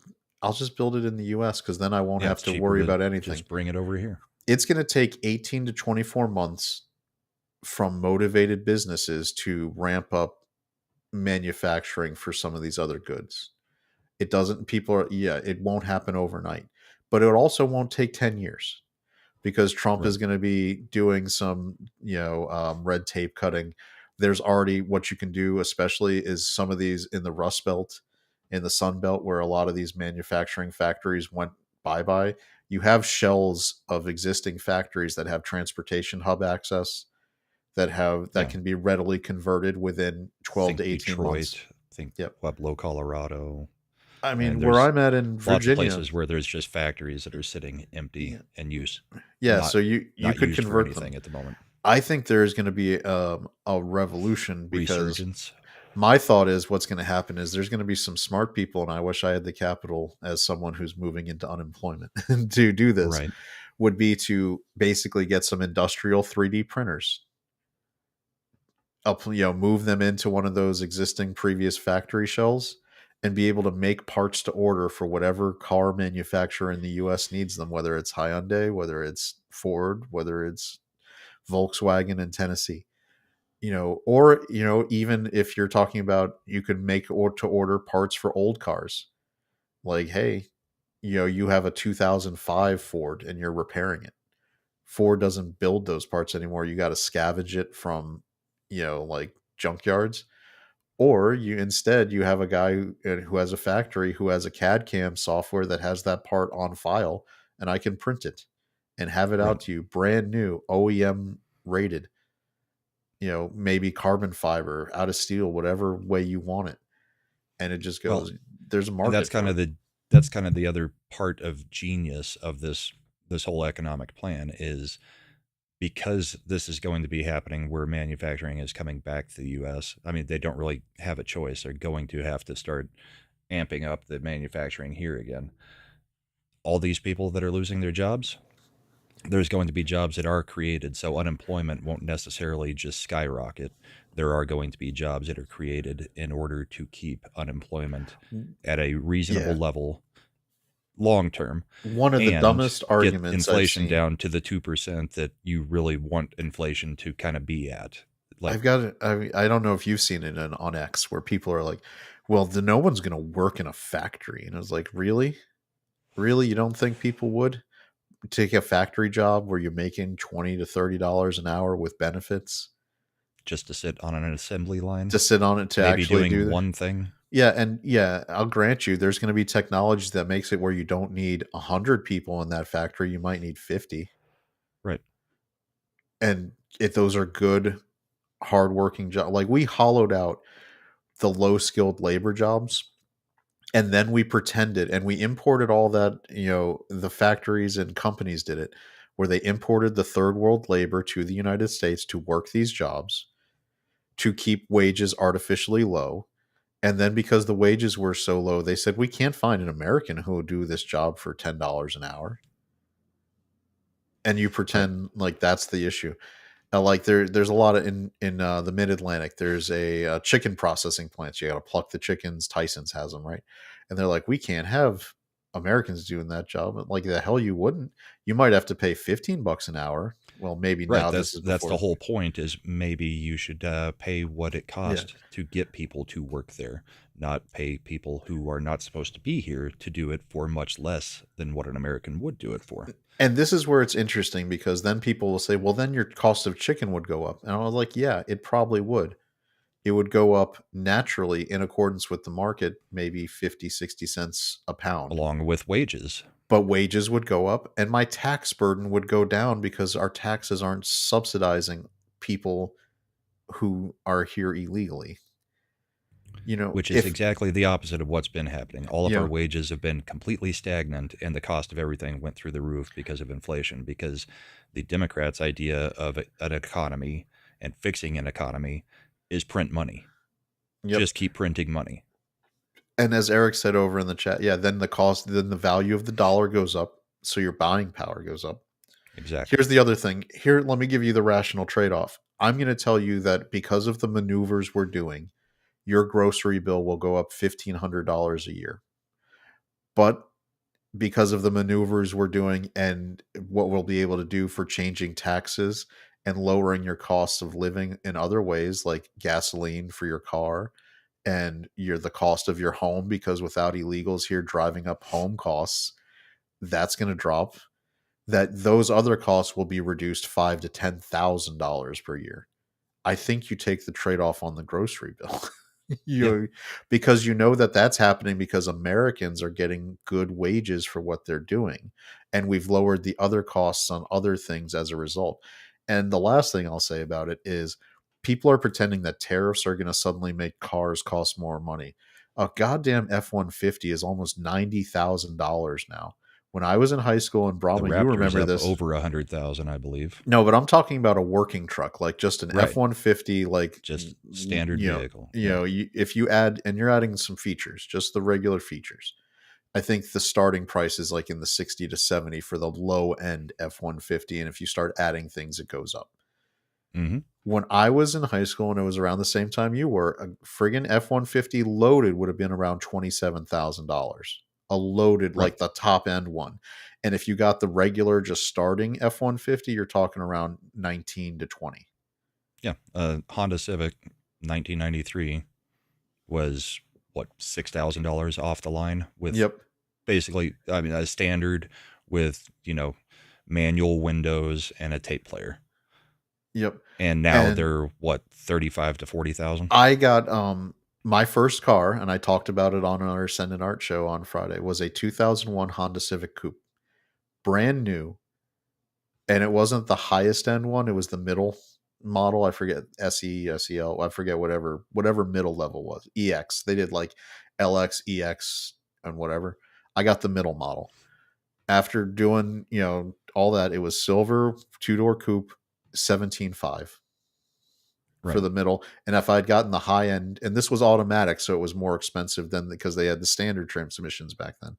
build it in the US because then I won't have to worry about anything. Just bring it over here. It's going to take 18 to 24 months from motivated businesses to ramp up manufacturing for some of these other goods. It won't happen overnight, but it also won't take 10 years because Trump is going to be doing some, red tape cutting. There's already what you can do, especially is some of these in the Rust Belt, in the Sun Belt, where a lot of these manufacturing factories went bye-bye. You have shells of existing factories that have transportation hub access that can be readily converted within 12 to 18 Detroit, months. Pueblo, Colorado. I mean, where I'm at in Virginia, lots of places where there's just factories that are sitting empty and use. Yeah, so you could convert them at the moment. I think there's going to be a revolution because Resurgence. My thought is what's going to happen is there's going to be some smart people, and I wish I had the capital as someone who's moving into unemployment to do this, would be to basically get some industrial 3D printers, move them into one of those existing previous factory shells and be able to make parts to order for whatever car manufacturer in the US needs them, whether it's Hyundai, whether it's Ford, whether it's Volkswagen in Tennessee. Or even if you're talking about, you could make or to order parts for old cars. Like, hey, you have a 2005 Ford and you're repairing it. Ford doesn't build those parts anymore. You got to scavenge it from, like junkyards. Or you have a guy who has a factory who has a CAD CAM software that has that part on file, and I can print it and have it Right. out to you brand new, OEM rated, maybe carbon fiber, out of steel, whatever way you want it. And it just Well, goes, there's a and market for it. that's kind of the other part of genius of this whole economic plan is because this is going to be happening where manufacturing is coming back to the US. I mean, they don't really have a choice. They're going to have to start amping up the manufacturing here again. All these people that are losing their jobs, there's going to be jobs that are created, so unemployment won't necessarily just skyrocket. There are going to be jobs that are created in order to keep unemployment at a reasonable Yeah. level long term One of the and dumbest get arguments I've inflation seen. down to the 2% that you really want inflation to kind of be at. Like, I've got it. I don't know if you've seen it on X where people are like, well, no one's going to work in a factory. And I was like, really? Really? You don't think people would take a factory job where you're making $20 to $30 an hour with benefits just to sit on an assembly line, to sit on it to maybe actually do doing that? one thing. Yeah. And yeah, I'll grant you, there's going to be technology that makes it where you don't need 100 people in that factory. You might need 50. Right. And if those are good, hardworking jobs, like we hollowed out the low skilled labor jobs, and then we pretended and we imported all that, the factories and companies did it, where they imported the third world labor to the United States to work these jobs to keep wages artificially low. And then because the wages were so low, they said, we can't find an American who will do this job for $10 an hour. And you Right. pretend like that's the issue. Like there's a lot of in the Mid Atlantic. There's a chicken processing plants. You got to pluck the chickens. Tyson's has them, right? And they're like, we can't have Americans doing that job. Like the hell you wouldn't. You might have to pay $15 an hour. Well, maybe Right. now this That's is that's the before. whole point. Is maybe you should pay what it Yeah, costs to get people to work there, not pay people who are not supposed to be here to do it for much less than what an American would do it for. and this is where it's interesting because then people will say, well, then your cost of chicken would go up. And I was like, yeah, it probably would. It would go up naturally in accordance with the market, maybe 50, 60 cents a pound. Along with wages. But wages would go up and my tax burden would go down because our taxes aren't subsidizing people who are here illegally. Which is If, exactly the opposite of what's been happening. All of you our know, wages have been completely stagnant, and the cost of everything went through the roof because of inflation. Because the Democrats' idea of an economy and fixing an economy is print money. yep. Just keep printing money. And as Eric said over in the chat, yeah, then the value of the dollar goes up. So your buying power goes up. Exactly. Here's the other thing. Here, let me give you the rational trade off. I'm going to tell you that because of the maneuvers we're doing, your grocery bill will go up $1,500 a year. But because of the maneuvers we're doing and what we'll be able to do for changing taxes and lowering your costs of living in other ways, like gasoline for your car and the cost of your home, because without illegals here driving up home costs, that's going to drop. That those other costs will be reduced $5,000 to $10,000 per year. I think you take the trade off on the grocery bill. Yeah. Because you know that that's happening because Americans are getting good wages for what they're doing, and we've lowered the other costs on other things as a result. And the last thing I'll say about it is people are pretending that tariffs are going to suddenly make cars cost more money. A goddamn F-150 is almost $90,000 now. When I was in high school in The Brahma, you Raptor's remember up this. over 100,000, I believe. No, but I'm talking about a working truck, like just an Right. F-150, like Just standard vehicle. Yeah. if you add and you're adding some features, just the regular features. I think the starting price is like in the 60 to 70 for the low end F-150, and if you start adding things, it goes up. Mm-hmm. When I was in high school and it was around the same time you were, a friggin' F-150 loaded would have been around $27,000. A loaded, Right. like the top end one. And if you got the regular, just starting F-150, you're talking around 19 to 20. Yeah. Honda Civic 1993 was what, $6,000 off the line with Yep. basically, I mean, a standard with, manual windows and a tape player. Yep. And now And they're what, 35 to 40,000? I got my first car, and I talked about it on our Send an Art show on Friday, was a 2001 Honda Civic Coupe. Brand new. And it wasn't the highest end one, it was the middle model. I forget SE, SEL, I forget whatever middle level was. EX. They did like LX, EX, and whatever. I got the middle model. After doing, all that, it was silver, two-door coupe, 17.5 for Right. the middle. And if I'd gotten the high end, and this was automatic, so it was more expensive than because they had the standard transmissions back then.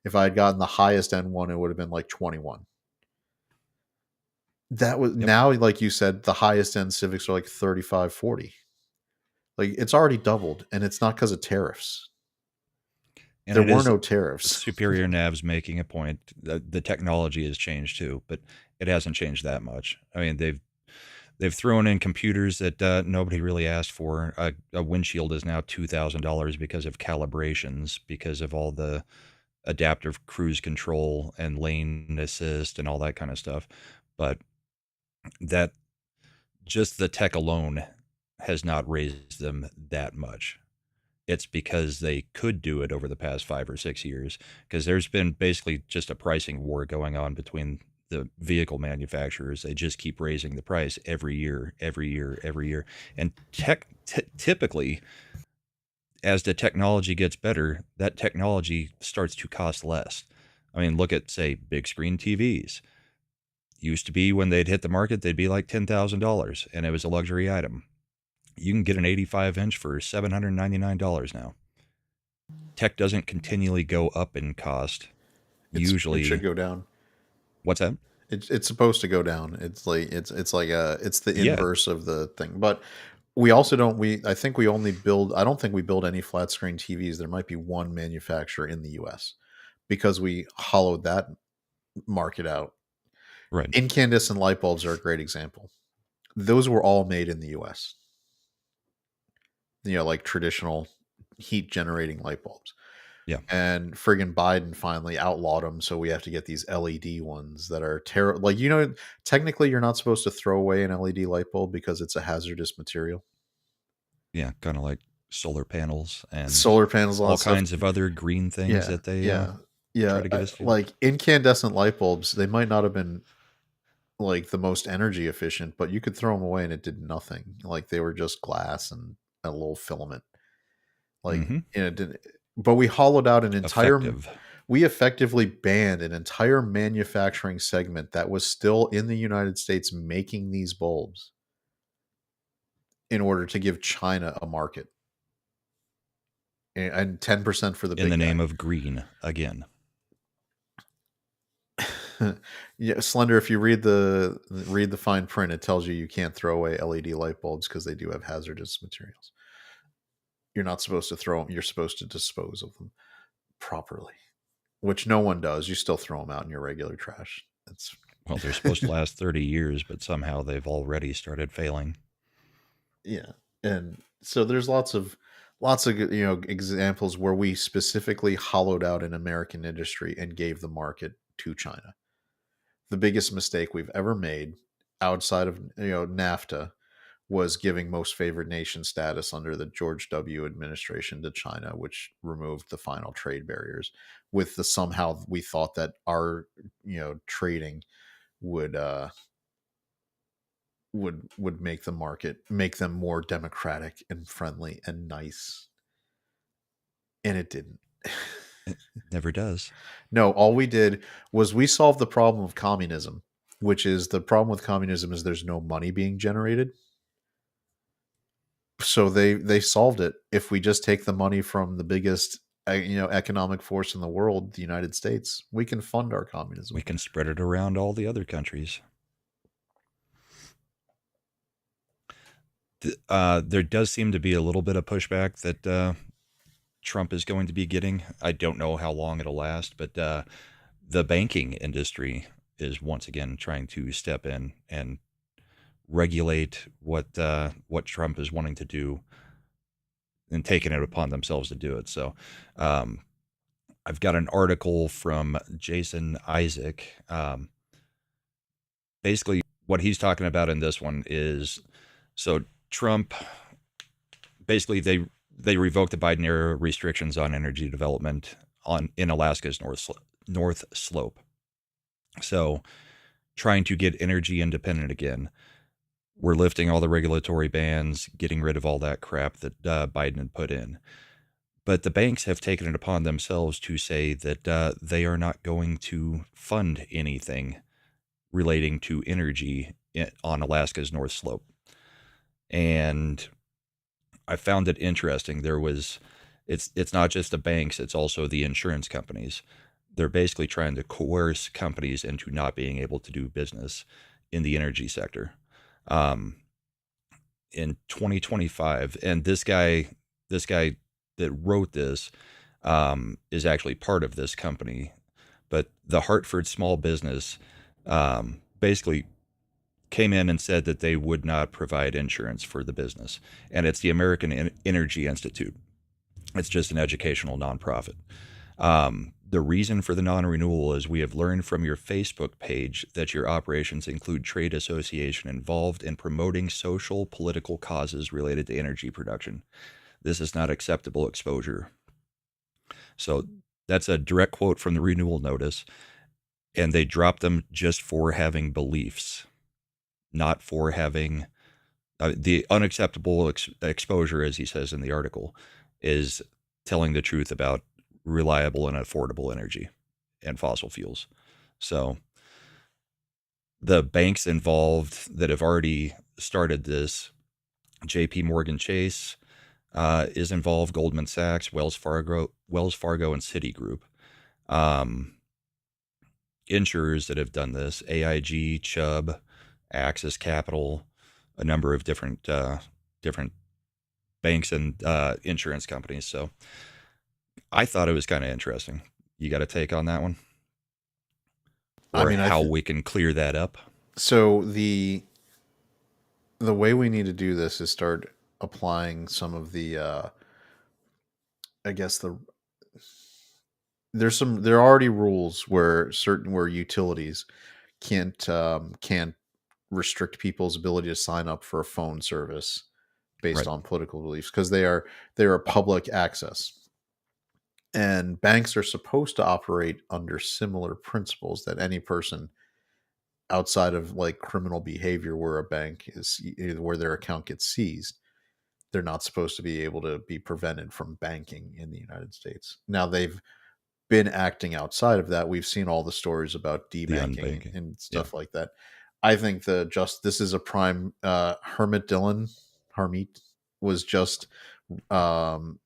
If I had gotten the highest end one, it would have been like 21. That was Yep. now, like you said, the highest end Civics are like 35, 40. Like it's already doubled, and it's not because of tariffs. And There it were is no tariffs. Superior Nav's making a point. The technology has changed too, but it hasn't changed that much. I mean, they've thrown in computers that nobody really asked for. A windshield is now $2,000 because of calibrations, because of all the adaptive cruise control and lane assist and all that kind of stuff. But that just the tech alone has not raised them that much. It's because they could do it over the past 5 or 6 years, because there's been basically just a pricing war going on between the vehicle manufacturers. They just keep raising the price every year, every year, every year. And typically, as the technology gets better, that technology starts to cost less. I mean, look at, say, big screen TVs. Used to be when they'd hit the market, they'd be like $10,000, and it was a luxury item. You can get an 85-inch for $799 now. Tech doesn't continually go up in cost. Usually, it should go down. what's that? It's supposed to go down. It's like it's like it's the Yeah. inverse of the thing. But we also don't. I think we only build. I don't think we build any flat screen TVs. There might be one manufacturer in the U.S. because we hollowed that market out. Right. Incandescent light bulbs are a great example. Those were all made in the U.S. Like traditional heat generating light bulbs. Yeah. And friggin' Biden finally outlawed them, so we have to get these LED ones that are terrible. Like, technically you're not supposed to throw away an LED light bulb because it's a hazardous material. Yeah, kind of like solar panels and Solar panels, all kinds of other green things that they try to get us to. Like incandescent light bulbs, they might not have been like the most energy efficient, but you could throw them away and it did nothing. Like they were just glass and a little filament. Like, Mhm. it didn't. But we hollowed out an entire. Effective. We effectively banned an entire manufacturing segment that was still in the United States making these bulbs in order to give China a market. And 10% for the big In the name guy. of green again. Yeah, Slender, if you read the fine print, it tells you can't throw away LED light bulbs because they do have hazardous materials. You're not supposed to throw them. You're supposed to dispose of them properly, which no one does. You still throw them out in your regular trash. That's Well, they're supposed to last 30 years, but somehow they've already started failing. Yeah. And so there's lots of examples where we specifically hollowed out an American industry and gave the market to China. The biggest mistake we've ever made outside of NAFTA was giving most favored nation status under the George W. administration to China, which removed the final trade barriers. With the somehow we thought that our trading would make the market, make them more democratic and friendly and nice, and it didn't. It never does. No, all we did was we solved the problem of communism, which is the problem with communism is there's no money being generated. So they solved it. If we just take the money from the biggest economic force in the world, the United States, we can fund our communism. We can spread it around all the other countries. There does seem to be a little bit of pushback that Trump is going to be getting. I don't know how long it'll last, but the banking industry is once again trying to step in and regulate what Trump is wanting to do and taking it upon themselves to do it. So, um, I've got an article from Jason Isaac. Basically, what he's talking about in this one is so Trump basically they revoked the Biden era restrictions on energy development on in Alaska's North Slope. So, trying to get energy independent again. We're lifting all the regulatory bans, getting rid of all that crap that Biden had put in. But the banks have taken it upon themselves to say that they are not going to fund anything relating to energy on Alaska's North Slope. And I found it interesting. It's not just the banks, it's also the insurance companies. They're basically trying to coerce companies into not being able to do business in the energy sector. Um, in 2025, and this guy that wrote this is actually part of this company, but the Hartford Small Business basically came in and said that they would not provide insurance for the business, and it's the American Energy Institute. It's just an educational nonprofit. The reason for the non-renewal is we have learned from your Facebook page that your operations include trade association involved in promoting social political causes related to energy production. This is not acceptable exposure. So that's a direct quote from the renewal notice, and they dropped them just for having beliefs, not for having the unacceptable exposure, as he says in the article, is telling the truth about reliable and affordable energy and fossil fuels. So the banks involved that have already started this, JP Morgan Chase is involved, Goldman Sachs, Wells Fargo, and Citigroup. Insurers that have done this, AIG, Chubb, Axis Capital, a number of different banks and insurance companies. So I thought it was kind of interesting. You got a take on that one, I or mean, how we can clear that up? so the way we need to do this is start applying some of the I guess there are already rules where utilities can't restrict people's ability to sign up for a phone service based Right. on political beliefs because they are public access, and banks are supposed to operate under similar principles that any person outside of like criminal behavior where a bank is where their account gets seized, they're not supposed to be able to be prevented from banking in the United States. Now they've been acting outside of that. We've seen all the stories about The debanking unbanking. and Yeah. stuff like that. I think this is a prime Harmeet was just um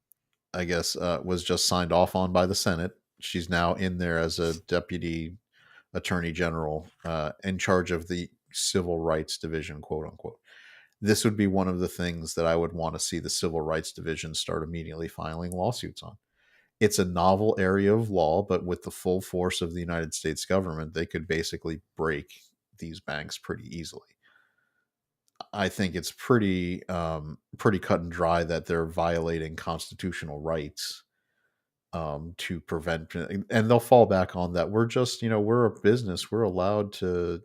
was just signed off on by the Senate. She's now in there as a deputy attorney general in charge of the civil rights division, quote unquote. This would be one of the things that I would want to see the civil rights division start immediately filing lawsuits on. It's a novel area of law, but with the full force of the United States government, they could basically break these banks pretty easily. I think it's pretty cut and dry that they're violating constitutional rights to prevent, and they'll fall back on that. We're just, we're a business. We're allowed to,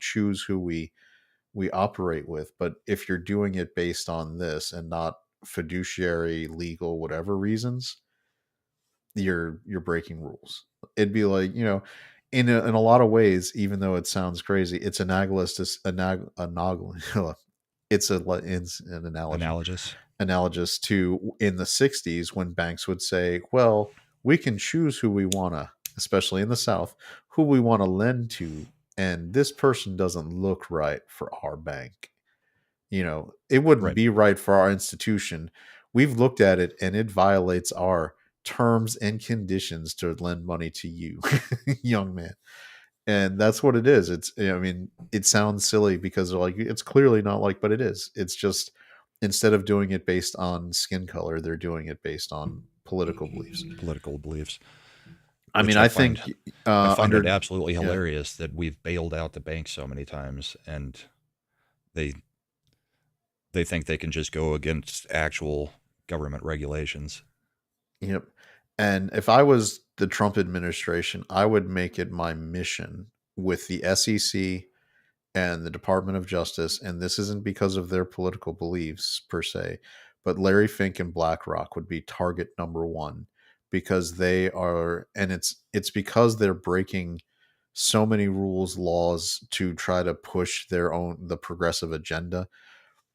choose who we operate with. But if you're doing it based on this and not fiduciary, legal, whatever reasons, you're breaking rules. It'd be like, in a lot of ways, even though it sounds crazy, it's analogous to it's an analogy Analogous. analogous to in the 60s when banks would say, well, we can choose who we want to, especially in the South, who we want to lend to, and this person doesn't look right for our bank. It wouldn't Right. be right for our institution. We've looked at it and it violates our terms and conditions to lend money to you, young man. And that's what it is. I mean, it sounds silly because they're like, it's clearly not like, but it is. It's just instead of doing it based on skin color, they're doing it based on political beliefs. Political beliefs, I which mean, I I find think I find it under absolutely yeah, hilarious that we've bailed out the banks so many times, and they they think they can just go against actual government regulations. yep. And if I was the Trump administration, I would make it my mission with the SEC and the Department of Justice, and this isn't because of their political beliefs per se, but Larry Fink and BlackRock would be target number one because they are, and it's because they're breaking so many rules, laws to try to push the progressive agenda.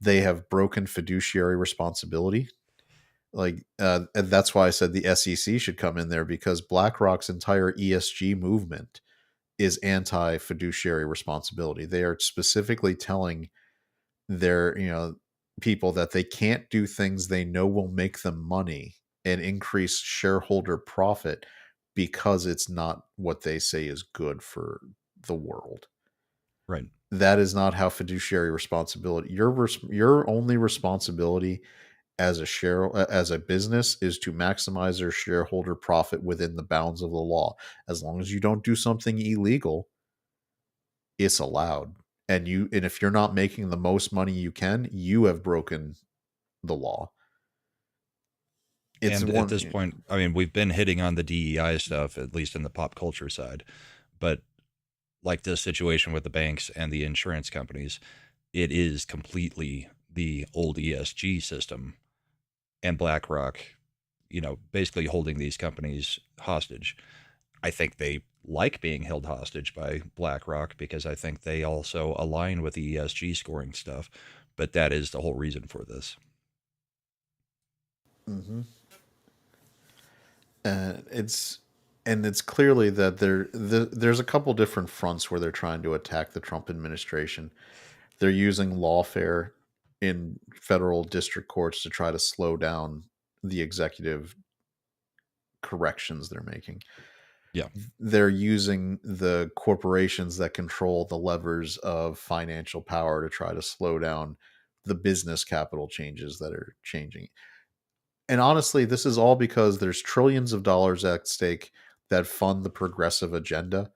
They have broken fiduciary responsibility. And that's why I said the SEC should come in there because BlackRock's entire ESG movement is anti fiduciary responsibility. They are specifically telling their, people that they can't do things they know will make them money and increase shareholder profit because it's not what they say is good for the world. Right. That is not how fiduciary responsibility. Your only responsibility as a business is to maximize their shareholder profit within the bounds of the law. As long as you don't do something illegal, it's allowed. And if you're not making the most money you can, you have broken the law. It's And at one. this point, I mean, we've been hitting on the DEI stuff, at least in the pop culture side, but like this situation with the banks and the insurance companies, it is completely the old ESG system and BlackRock, basically holding these companies hostage. I think they like being held hostage by BlackRock because I think they also align with the ESG scoring stuff, but that is the whole reason for this. Mhm. It's and it's clearly that there's a couple different fronts where they're trying to attack the Trump administration. They're using lawfare in federal district courts to try to slow down the executive corrections they're making. Yeah. They're using the corporations that control the levers of financial power to try to slow down the business capital changes that are changing. And honestly, this is all because there's trillions of dollars at stake that fund the progressive agenda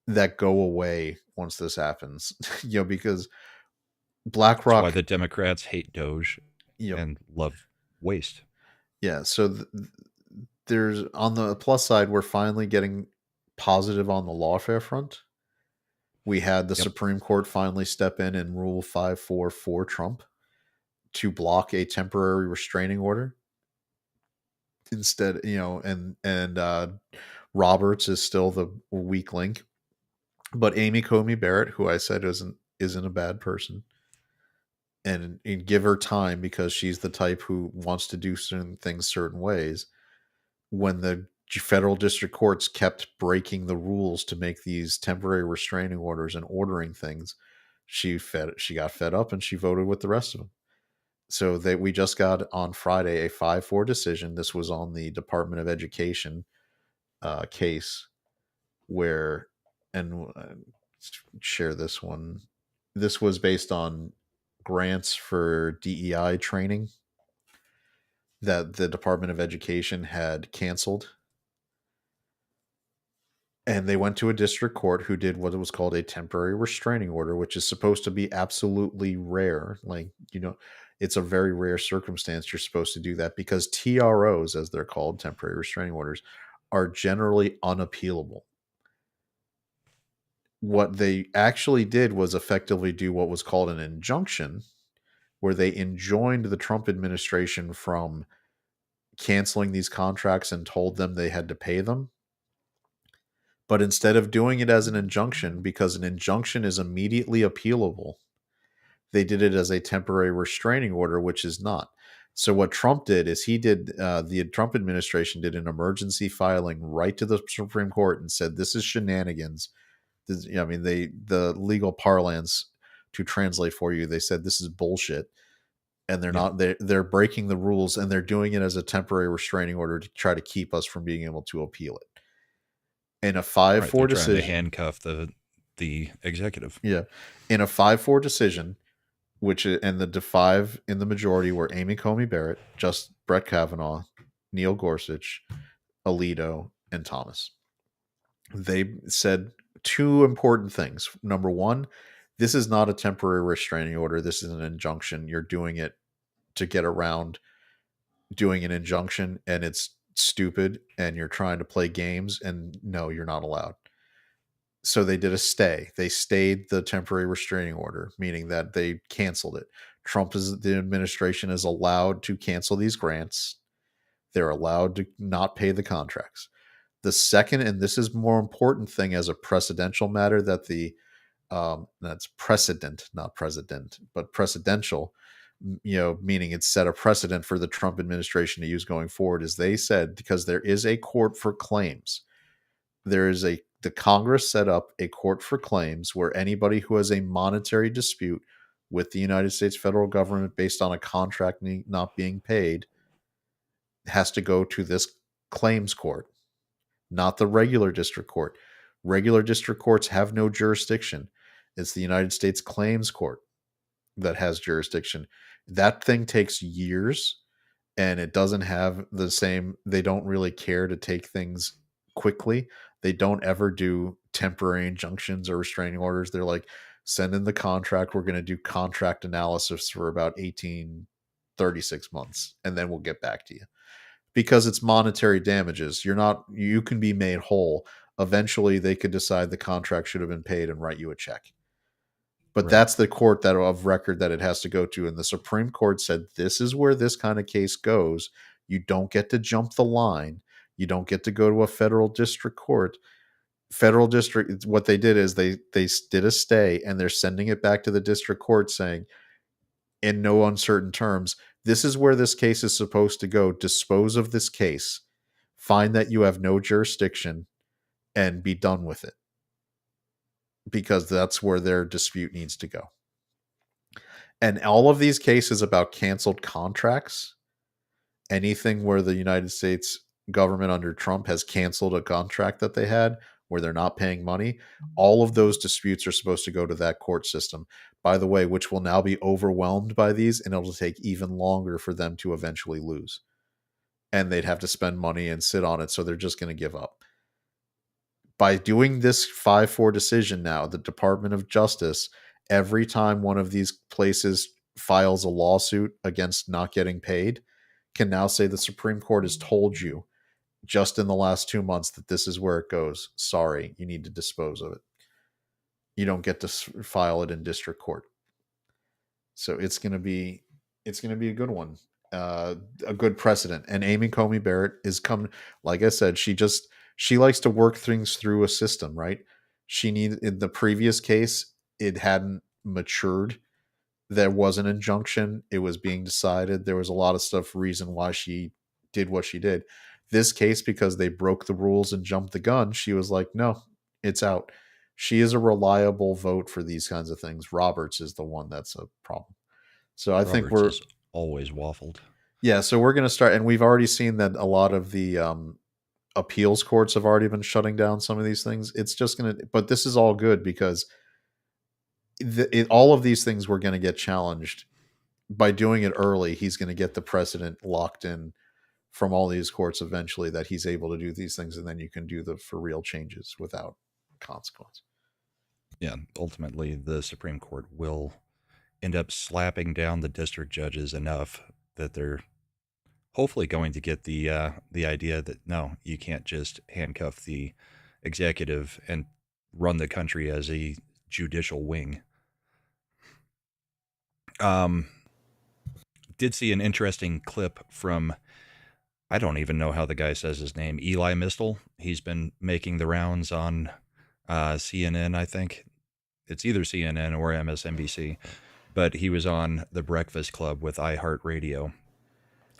that go away once this happens. Because That's why BlackRock, the Democrats hate Doge you know, and love waste. yeah. So there's on the plus side, we're finally getting positive on the lawfare front. We had the Yep. Supreme Court finally step in and rule 5-4 for Trump to block a temporary restraining order instead, and Roberts is still the weak link. But Amy Comey Barrett, who I said isn't a bad person, and give her time because she's the type who wants to do certain things certain ways. When the federal district courts kept breaking the rules to make these temporary restraining orders and ordering things, she got fed up and she voted with the rest of them. So that we just got on Friday a 5-4 decision. This was on the Department of Education case where, and share this one. This was based on grants for DEI training that the Department of Education had canceled. And they went to a district court who did what was called a temporary restraining order, which is supposed to be absolutely rare. It's a very rare circumstance you're supposed to do that because TROs, as they're called, temporary restraining orders, are generally unappealable. What they actually did was effectively do what was called an injunction, where they enjoined the Trump administration from canceling these contracts and told them they had to pay them. But instead of doing it as an injunction, because an injunction is immediately appealable, they did it as a temporary restraining order, which is not. So what Trump did is the Trump administration did an emergency filing right to the Supreme Court and said, this is shenanigans. The legal parlance to translate for you, they said this is bullshit. And they're Yep. not, they're breaking the rules and they're doing it as a temporary restraining order to try to keep us from being able to appeal it. In a Right, 5-4 they're trying to decision. handcuff the executive. Yeah. In a 5-4 decision, and the 5 in the majority were Amy Coney Barrett, just Brett Kavanaugh, Neil Gorsuch, Alito, and Thomas. They said two important things. Number one, this is not a temporary restraining order. This is an injunction. You're doing it to get around doing an injunction, and it's stupid, and you're trying to play games, and no, you're not allowed. So they did a stay. They stayed the temporary restraining order, meaning that they canceled it. The administration is allowed to cancel these grants. They're allowed to not pay the contracts. The second, and this is more important thing as a precedential matter, that that's precedent, not president, but precedential, meaning it's set a precedent for the Trump administration to use going forward, is they said, because there is a court for claims. The Congress set up a court for claims where anybody who has a monetary dispute with the United States federal government based on a contract not being paid has to go to this claims court, not the regular district court. Regular district courts have no jurisdiction. It's the United States Claims Court that has jurisdiction. That thing takes years, and it doesn't have the same, they don't really care to take things quickly. They don't ever do temporary injunctions or restraining orders. They're like, send in the contract. We're going to do contract analysis for about 36 months, and then we'll get back to you. Because it's monetary damages. You can be made whole. Eventually they could decide the contract should have been paid and write you a check. But Right. that's the court that of record that it has to go to. And the Supreme Court said, this is where this kind of case goes. You don't get to jump the line. You don't get to go to a federal district court. Federal district, what they did is they did a stay, and they're sending it back to the district court saying, in no uncertain terms, this is where this case is supposed to go. Dispose of this case, find that you have no jurisdiction, and be done with it. Because that's where their dispute needs to go. And all of these cases about canceled contracts, anything where the United States government under Trump has canceled a contract that they had where they're not paying money, all of those disputes are supposed to go to that court system, by the way, which will now be overwhelmed by these, and it'll take even longer for them to eventually lose. And they'd have to spend money and sit on it, so they're just going to give up. By doing this 5-4 decision now, the Department of Justice, every time one of these places files a lawsuit against not getting paid, can now say the Supreme Court has told you just in the last 2 months that this is where it goes. Sorry, you need to dispose of it. You don't get to file it in district court. So it's going to be a good one, a good precedent. And Amy Coney Barrett is coming. Like I said, she likes to work things through a system, right? In the previous case, it hadn't matured. There was an injunction. It was being decided. There was a lot of reason why she did what she did. This case, because they broke the rules and jumped the gun, she was like, no, it's out. She is a reliable vote for these kinds of things. Roberts is the one that's a problem. So I think Roberts has always waffled. Yeah, so we're going to start, and we've already seen that a lot of the appeals courts have already been shutting down some of these things. It's just going to, but this is all good because all of these things were going to get challenged. By doing it early, he's going to get the precedent locked in from all these courts eventually that he's able to do these things, and then you can do the for real changes without consequence. Yeah, ultimately the Supreme Court will end up slapping down the district judges enough that they're hopefully going to get the idea that no, you can't just handcuff the executive and run the country as a judicial wing. Did see an interesting clip from, I don't even know how the guy says his name, Eli Mistel. He's been making the rounds on CNN, I think. It's either CNN or MSNBC. But he was on The Breakfast Club with iHeartRadio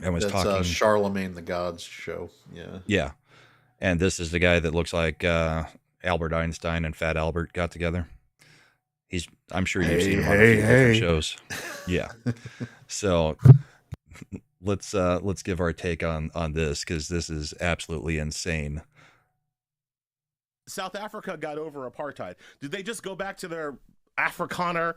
and was talking. Charlemagne the God's show. Yeah. Yeah. And this is the guy that looks like Albert Einstein and Fat Albert got together. I'm sure you've seen him on a few different shows. Yeah. So let's give our take on this, because this is absolutely insane. South Africa got over apartheid? Did they just go back to their Afrikaner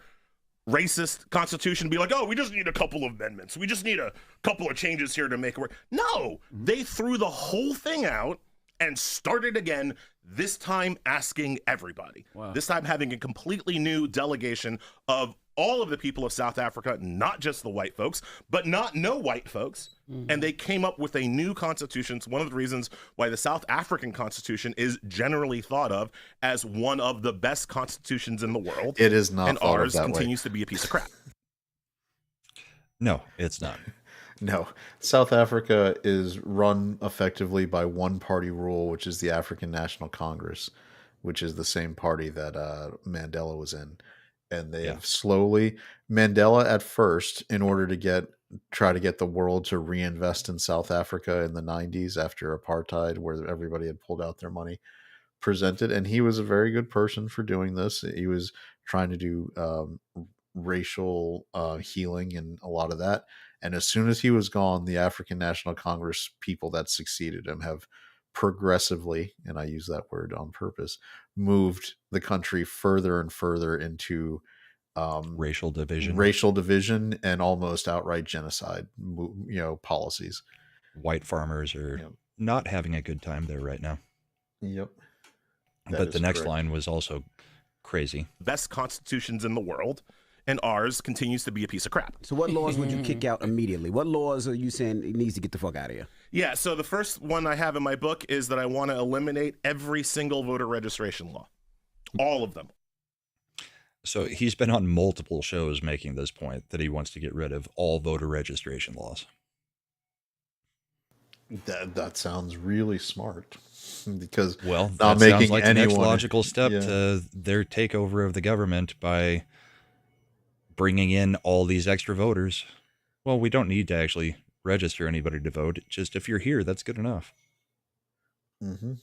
racist constitution and be like, oh, we just need a couple of amendments. We just need a couple of changes here to make it work? No, they threw the whole thing out and started again, this time asking everybody. Wow. This time having a completely new delegation of all of the people of South Africa, not just the white folks, but not no white folks. And they came up with a new constitution. It's one of the reasons why the South African constitution is generally thought of as one of the best constitutions in the world. It is not and thought of ours that way. continues to be a piece of crap. No, it's not. No, South Africa is run effectively by one party rule, which is the African National Congress, which is the same party that Mandela was in. And they have slowly, Mandela at first, in order to try to get the world to reinvest in South Africa in the 90s after apartheid, where everybody had pulled out their money, presented, and he was a very good person for doing this. He was trying to do racial healing and a lot of that. And as soon as he was gone, the African National Congress people that succeeded him have progressively, and I use that word on purpose, moved the country further and further into Racial division and almost outright genocide, policies. White farmers are not having a good time there right now. Yep. But the next line was also crazy. Best constitutions in the world, and ours continues to be a piece of crap. So what laws would you kick out immediately? What laws are you saying it needs to get the fuck out of here? Yeah, so the first one I have in my book is that I want to eliminate every single voter registration law. All of them. So he's been on multiple shows making this point that he wants to get rid of all voter registration laws. That sounds really smart, because Well, not that making sounds like the next anyone- logical step Yeah. to their takeover of the government by bringing in all these extra voters. Well, we don't need to actually register anybody to vote. Just if you're here, that's good enough. Mm-hmm.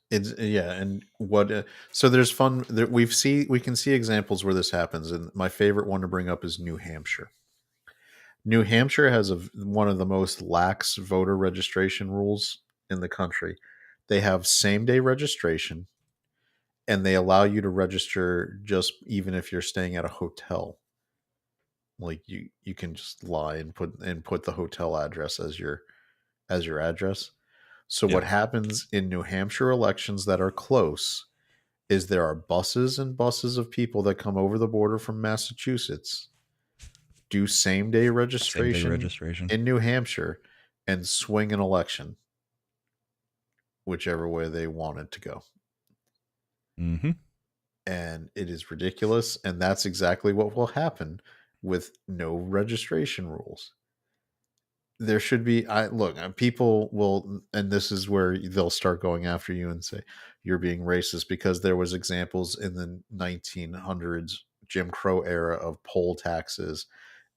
It's and what so there's fun. We can see examples where this happens, and my favorite one to bring up is New Hampshire. New Hampshire has one of the most lax voter registration rules in the country. They have same-day registration, and they allow you to register just even if you're staying at a hotel. Like you can just lie and put the hotel address as your address. So what happens in New Hampshire elections that are close is there are buses and buses of people that come over the border from Massachusetts, do same-day registration in New Hampshire, and swing an election whichever way they wanted to go. Mm-hmm. And it is ridiculous, and that's exactly what will happen with no registration rules. There should be, people will, and this is where they'll start going after you and say you're being racist, because there was examples in the 1900s Jim Crow era of poll taxes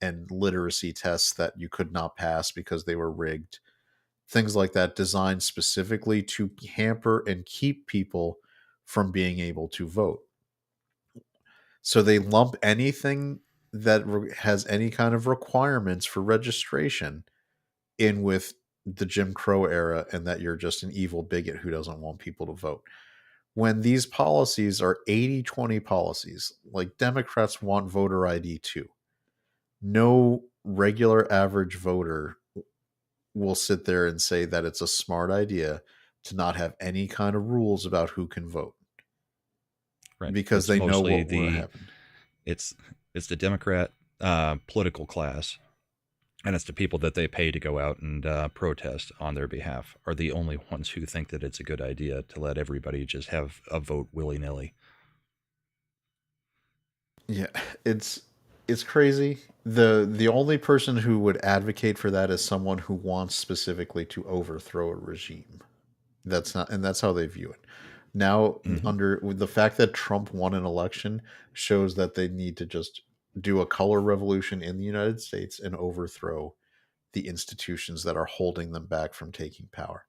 and literacy tests that you could not pass because they were rigged. Things like that, designed specifically to hamper and keep people from being able to vote. So they lump anything that has any kind of requirements for registration in with the Jim Crow era, and that you're just an evil bigot who doesn't want people to vote. When these policies are 80-20 policies, like Democrats want voter ID too. No regular average voter will sit there and say that it's a smart idea to not have any kind of rules about who can vote. Right. Because It's they know mostly what will happen. It's the Democrat political class, and it's the people that they pay to go out and protest on their behalf are the only ones who think that it's a good idea to let everybody just have a vote willy-nilly. Yeah, it's crazy. The only person who would advocate for that is someone who wants specifically to overthrow a regime. That's how they view it. Now, under the fact that Trump won an election shows that they need to just do a color revolution in the United States and overthrow the institutions that are holding them back from taking power.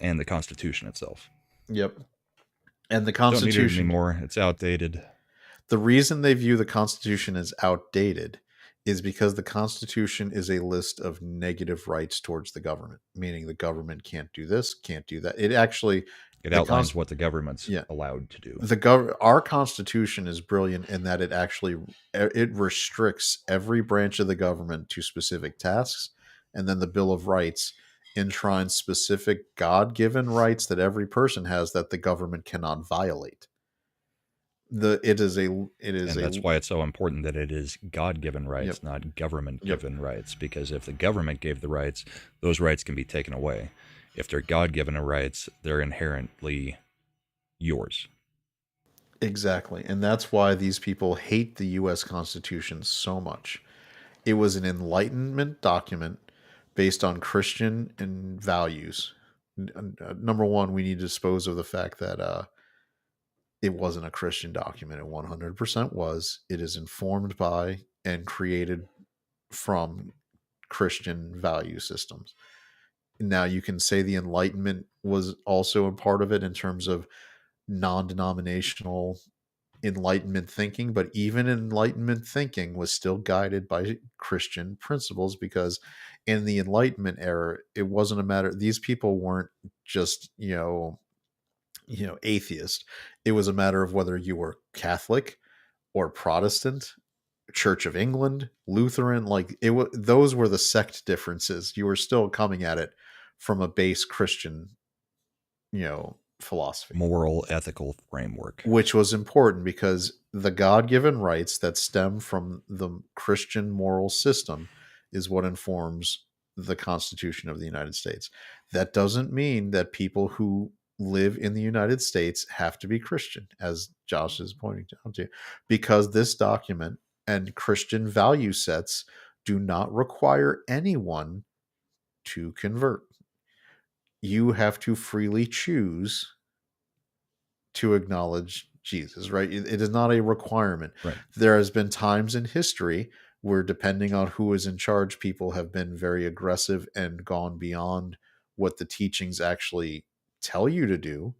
And the Constitution itself. Yep. And the Don't need it Constitution anymore. It's outdated. The reason they view the Constitution as outdated is because the Constitution is a list of negative rights towards the government, meaning the government can't do this, can't do that. It actually, It the outlines what the government's yeah, allowed to do. our Constitution is brilliant in that it restricts every branch of the government to specific tasks, and then the Bill of Rights enshrines specific God-given rights that every person has that the government cannot violate. It is And that's why it's so important that it is God-given rights, not government-given rights. Because if the government gave the rights, those rights can be taken away. If they're God-given rights, they're inherently yours. Exactly. And that's why these people hate the US Constitution so much. It was an Enlightenment document based on Christian and values. Number one, we need to dispose of the fact that it wasn't a Christian document. It 100% was. It is informed by and created from Christian value systems. Now, you can say the Enlightenment was also a part of it in terms of non-denominational Enlightenment thinking, but even Enlightenment thinking was still guided by Christian principles, because in the Enlightenment era, it wasn't a matter, these people weren't just, atheist. It was a matter of whether you were Catholic or Protestant, Church of England, Lutheran, like those were the sect differences. You were still coming at it from a base Christian, philosophy, Moral, ethical framework. which was important because the God-given rights that stem from the Christian moral system is what informs the Constitution of the United States. That doesn't mean that people who live in the United States have to be Christian, as Josh is pointing out to, because this document and Christian value sets do not require anyone to convert. You have to freely choose to acknowledge Jesus, right? It is not a requirement. Right. There has been times in history where, depending on who is in charge, people have been very aggressive and gone beyond what the teachings actually tell you to do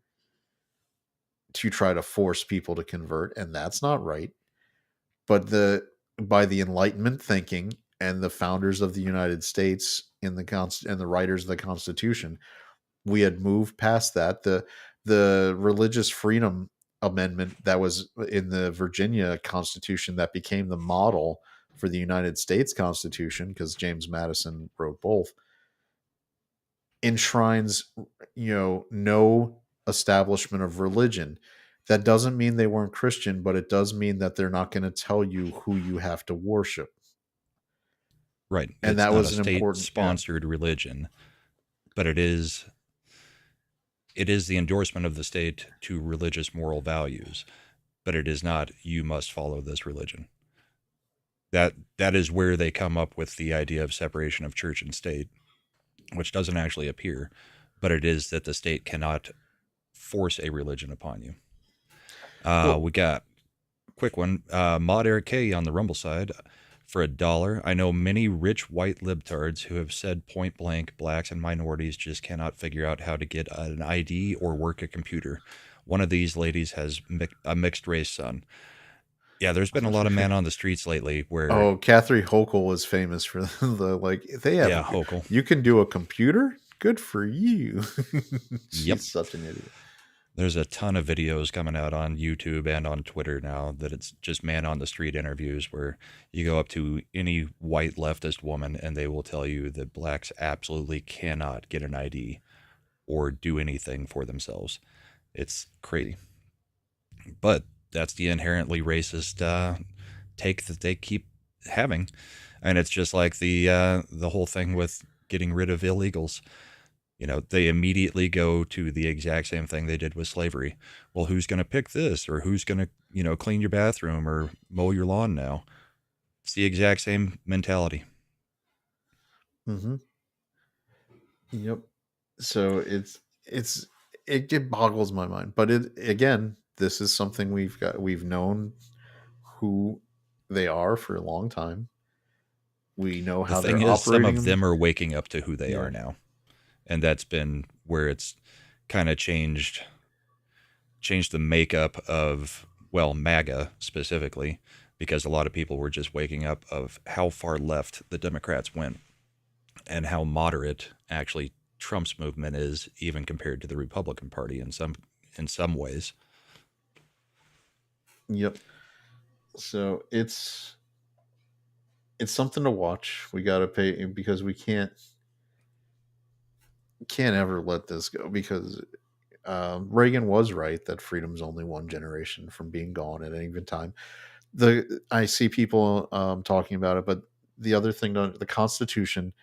to try to force people to convert, and that's not right. But by the Enlightenment thinking and the founders of the United States and the writers of the Constitution, we had moved past that. The religious freedom amendment that was in the Virginia Constitution that became the model for the United States Constitution, because James Madison wrote both, enshrines, no establishment of religion. That doesn't mean they weren't Christian, but it does mean that they're not going to tell you who you have to worship. Right. And it's that not was a an important state-sponsored religion, but it is the endorsement of the state to religious moral values, but it is not, you must follow this religion. That is where they come up with the idea of separation of church and state, which doesn't actually appear, but it is that the state cannot force a religion upon you. We got quick one. Mod Eric K on the Rumble side for $1. I know many rich white libtards who have said point blank blacks and minorities just cannot figure out how to get an ID or work a computer. One of these ladies has a mixed race son. Yeah, there's been a lot of man on the streets lately where... Oh, Catherine Hochul is famous for they have... Yeah, Hochul. You can do a computer? Good for you. She's such an idiot. There's a ton of videos coming out on YouTube and on Twitter now that it's just man on the street interviews where you go up to any white leftist woman and they will tell you that blacks absolutely cannot get an ID or do anything for themselves. It's crazy. But that's the inherently racist take that they keep having. And it's just like the whole thing with getting rid of illegals. They immediately go to the exact same thing they did with slavery. Well, who's going to pick this, or who's going to, clean your bathroom or mow your lawn now? It's the exact same mentality. Mm-hmm. Yep. So it boggles my mind. But this is something we've known who they are for a long time. We know how they're operating. Some of them are waking up to who they are now. And that's been where it's kind of changed the makeup of, MAGA specifically, because a lot of people were just waking up of how far left the Democrats went and how moderate actually Trump's movement is, even compared to the Republican Party in some ways. Yep. So it's something to watch. We got to pay because we can't ever let this go because Reagan was right that freedom's only one generation from being gone at any given time. I see people talking about it, but the other thing, the Constitution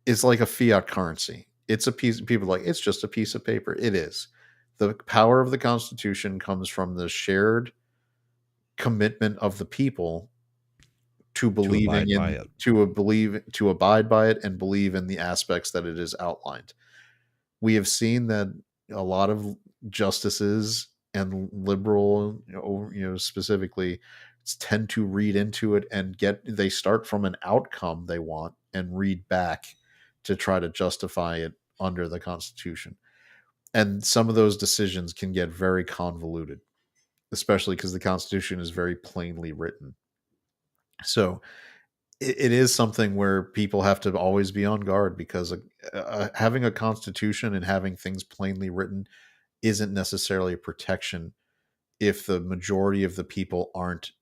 is like a fiat currency. It's a piece. People are like it's just a piece of paper. It is. The power of the Constitution comes from the shared commitment of the people to believing abide by in it. to abide by it and believe in the aspects that it is outlined. We have seen that a lot of justices and liberal, specifically, tend to read into it and they start from an outcome they want and read back to try to justify it under the Constitution. And some of those decisions can get very convoluted, especially because the Constitution is very plainly written. So it is something where people have to always be on guard because having a constitution and having things plainly written isn't necessarily a protection if the majority of the people aren't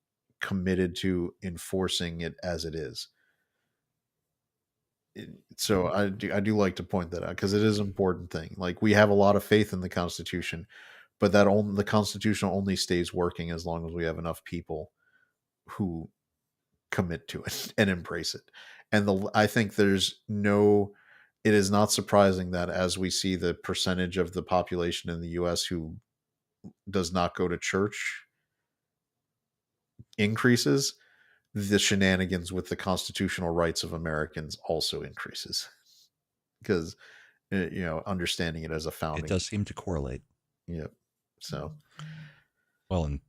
committed to enforcing it as it is. So I do like to point that out because it is an important thing. Like we have a lot of faith in the Constitution, but the Constitution only stays working as long as we have enough people who commit to it and embrace it. And I think it is not surprising that as we see the percentage of the population in the US who does not go to church increases, the shenanigans with the constitutional rights of Americans also increases because understanding it as a It founding. does seem to correlate. Yep. So Well, and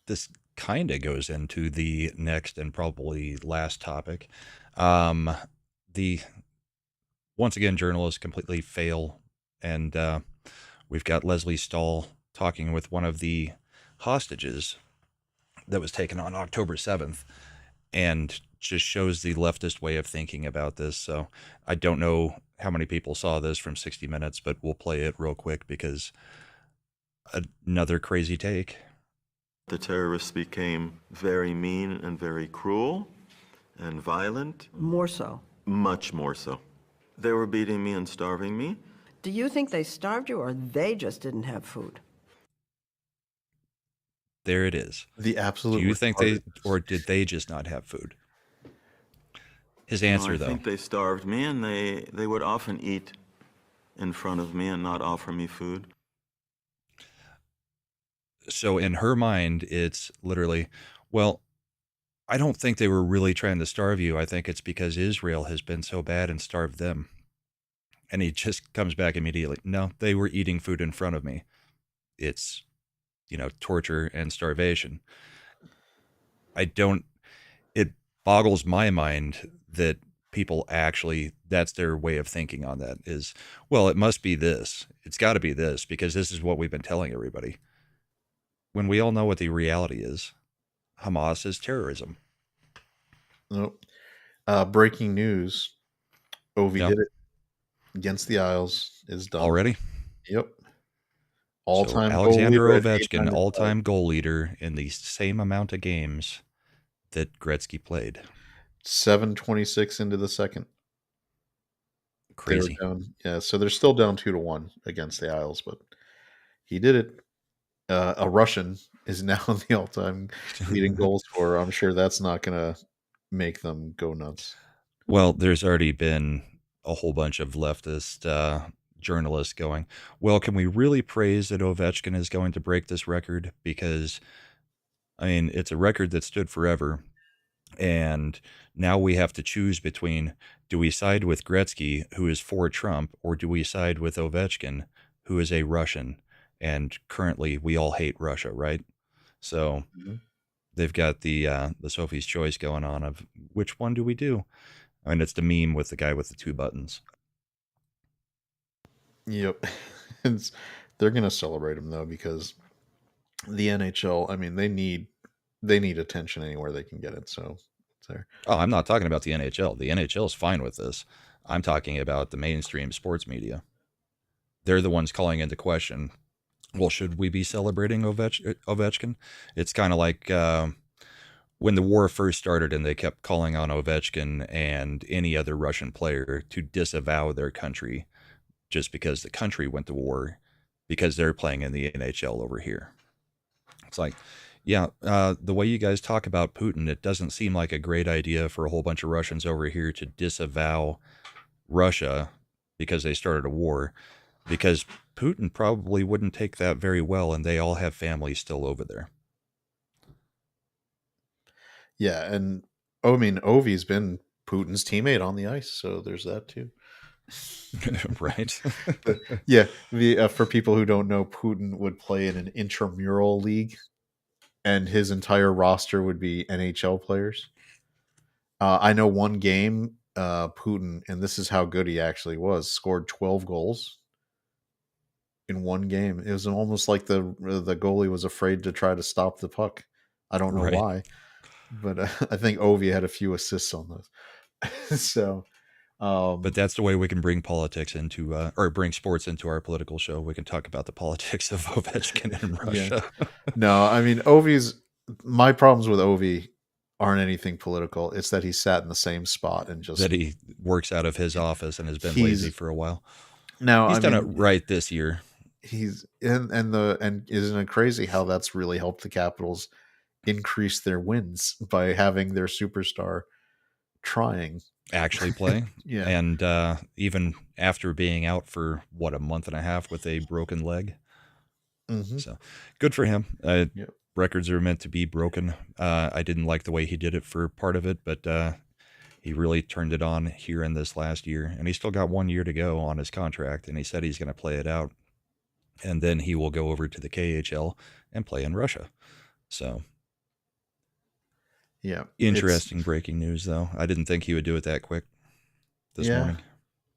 this kind of goes into the next and probably last topic. The once again, journalists completely fail, and we've got Leslie Stahl talking with one of the hostages that was taken on October 7th, and just shows the leftist way of thinking about this. So I don't know how many people saw this from 60 Minutes, but we'll play it real quick because another crazy take. The terrorists became very mean and very cruel and violent. More so. Much more so. They were beating me and starving me. Do you think they starved you or they just didn't have food? There it is. the absolute. Do you think or did they just not have food? His answer, I though. think they starved me, and they would often eat in front of me and not offer me food. So in her mind, it's literally, well, I don't think they were really trying to starve you. I think it's because Israel has been so bad and starved them. And he just comes back immediately. No, they were eating food in front of me. It's, torture and starvation. It boggles my mind that people actually, that's their way of thinking on that is, well, it must be this. It's got to be this because this is what we've been telling everybody. When we all know what the reality is, Hamas is terrorism. Nope. Breaking news. Ovi Yep. did it against the Isles. Is done. Already? Yep. So All-time Alexander goal leader at Ovechkin, 895. all-time goal leader in the same amount of games that Gretzky played. 7:26 into the second. They were Crazy. down. Yeah, so they're still down 2-1 against the Isles, but he did it. A Russian is now the all-time leading goal scorer. I'm sure that's not going to make them go nuts. Well, there's already been a whole bunch of leftist journalists going, well, can we really praise that Ovechkin is going to break this record? Because, I mean, it's a record that stood forever. And now we have to choose between, do we side with Gretzky, who is for Trump, or do we side with Ovechkin, who is a Russian? And currently we all hate Russia, right? So they've got the Sophie's Choice going on of which one do we do? I mean, it's the meme with the guy with the two buttons. Yep. They're going to celebrate him, though, because the NHL, I mean, they need they need attention anywhere they can get it. So it's there. Oh, I'm not talking about the NHL. The NHL is fine with this. I'm talking about the mainstream sports media. They're the ones calling into question, well, should we be celebrating Ovechkin? It's kind of like when the war first started and they kept calling on Ovechkin and any other Russian player to disavow their country just because the country went to war because they're playing in the NHL over here. It's like, yeah, the way you guys talk about Putin, it doesn't seem like a great idea for a whole bunch of Russians over here to disavow Russia because they started a war, because Putin probably wouldn't take that very well, and they all have families still over there. Yeah, and I mean, Ovi's been Putin's teammate on the ice, so there's that too. Right. But yeah, for people who don't know, Putin would play in an intramural league, and his entire roster would be NHL players. I know one game, Putin, and this is how good he actually was, scored 12 goals in one game. It was almost like the goalie was afraid to try to stop the puck. I don't know Right. why, but I think Ovi had a few assists on those. So, but that's the way we can bring politics into, or bring sports into our political show. We can talk about the politics of Ovechkin in Russia. Yeah. No, I mean, my problems with Ovi aren't anything political. It's that he sat in the same spot and just that he works out of his office and has been lazy for a while. No, he's done it right this year. He's and isn't it crazy how that's really helped the Capitals increase their wins by having their superstar trying actually play. Yeah. And even after being out for a month and a half with a broken leg. Mm-hmm. So good for him. Records are meant to be broken. I didn't like the way he did it for part of it, but he really turned it on here in this last year, and he's still got 1 year to go on his contract, and he said he's going to play it out, and then he will go over to the KHL and play in Russia. So yeah, interesting breaking news, though. I didn't think he would do it that quick this morning.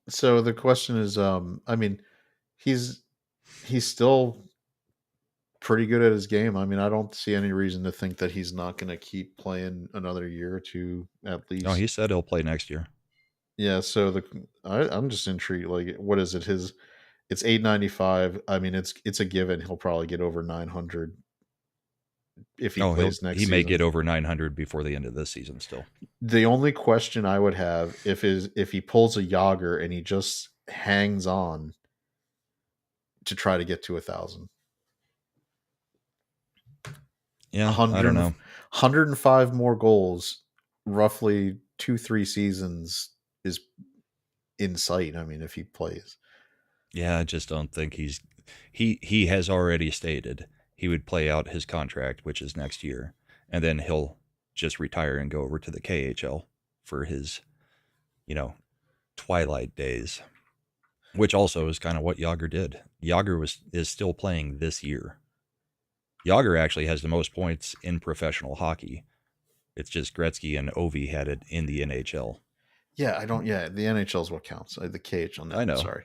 So the question is, I mean, he's still pretty good at his game. I mean, I don't see any reason to think that he's not going to keep playing another year or two at least. No, he said he'll play next year. Yeah, so I'm just intrigued. Like, what is it? It's $895. I mean, it's a given. He'll probably get over 900 if he plays next season. He may get over 900 before the end of this season still. The only question I would have if he pulls a Yager and he just hangs on to try to get to 1,000. Yeah, I don't know. 105 more goals, roughly 2-3 seasons is in sight. I mean, if he plays. Yeah, I just don't think he has already stated he would play out his contract, which is next year, and then he'll just retire and go over to the KHL for his, twilight days, which also is kind of what Yager did. Yager is still playing this year. Yager actually has the most points in professional hockey. It's just Gretzky and Ovi had it in the NHL. Yeah, the NHL is what counts. The KHL, no, I know. Sorry.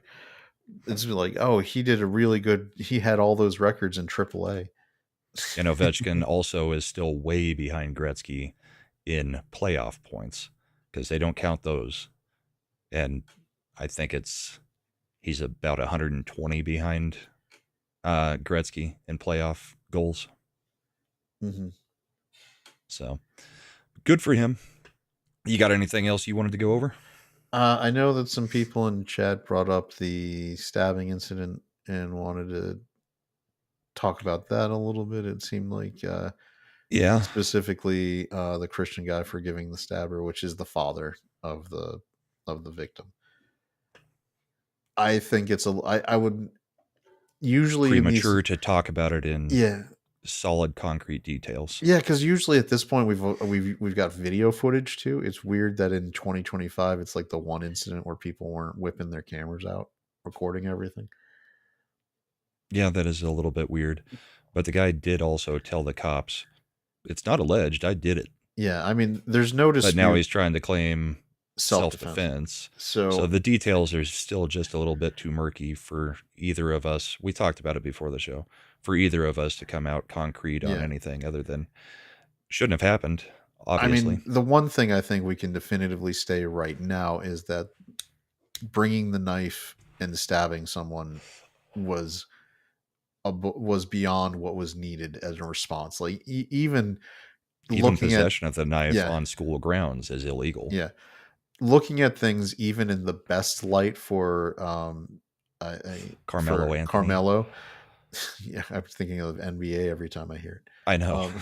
It's like, oh, he did a really good, he had all those records in AAA. And Ovechkin also is still way behind Gretzky in playoff points because they don't count those. And I think he's about 120 behind Gretzky in playoff goals. Mm-hmm. So good for him. You got anything else you wanted to go over? I know that some people in chat brought up the stabbing incident and wanted to talk about that a little bit. It seemed like, specifically the Christian guy forgiving the stabber, which is the father of the victim. I think I would usually premature to talk about it in solid concrete details. Yeah, because usually at this point we've got video footage too. It's weird that in 2025 it's like the one incident where people weren't whipping their cameras out, recording everything. Yeah, that is a little bit weird. But the guy did also tell the cops, it's not alleged, I did it. Yeah, I mean, there's no dispute. But now he's trying to claim self-defense. So the details are still just a little bit too murky for either of us. We talked about it before the show. For either of us to come out concrete on anything other than Shouldn't have happened, I obviously. mean, the one thing I think we can definitively say right now is that bringing the knife and stabbing someone was was beyond what was needed as a response. Like even Even looking at possession of the knife yeah, on school grounds is illegal. yeah, looking at things even in the best light Carmelo for Anthony. Carmelo. Yeah, I'm thinking of NBA every time I hear it. I know. Um,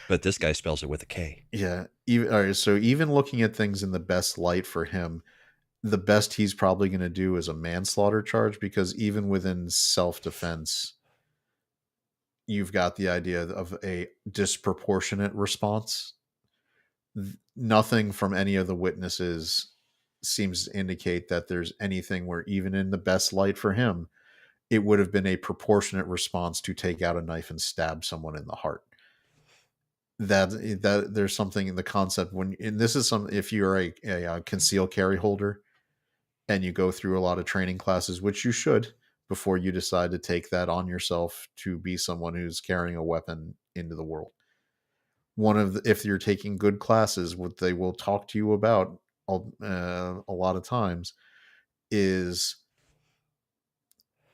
But this guy spells it with a K. yeah, even all right, so even looking at things in the best light for him, the best he's probably going to do is a manslaughter charge, because even within self-defense, you've got the idea of a disproportionate response. Nothing from any of the witnesses seems to indicate that there's anything where, even in the best light for him, it would have been a proportionate response to take out a knife and stab someone in the heart. That there's something in the concept when, and this is some, if you're a concealed carry holder and you go through a lot of training classes, which you should before you decide to take that on yourself to be someone who's carrying a weapon into the world. One of the, if you're taking good classes, what they will talk to you about a lot of times is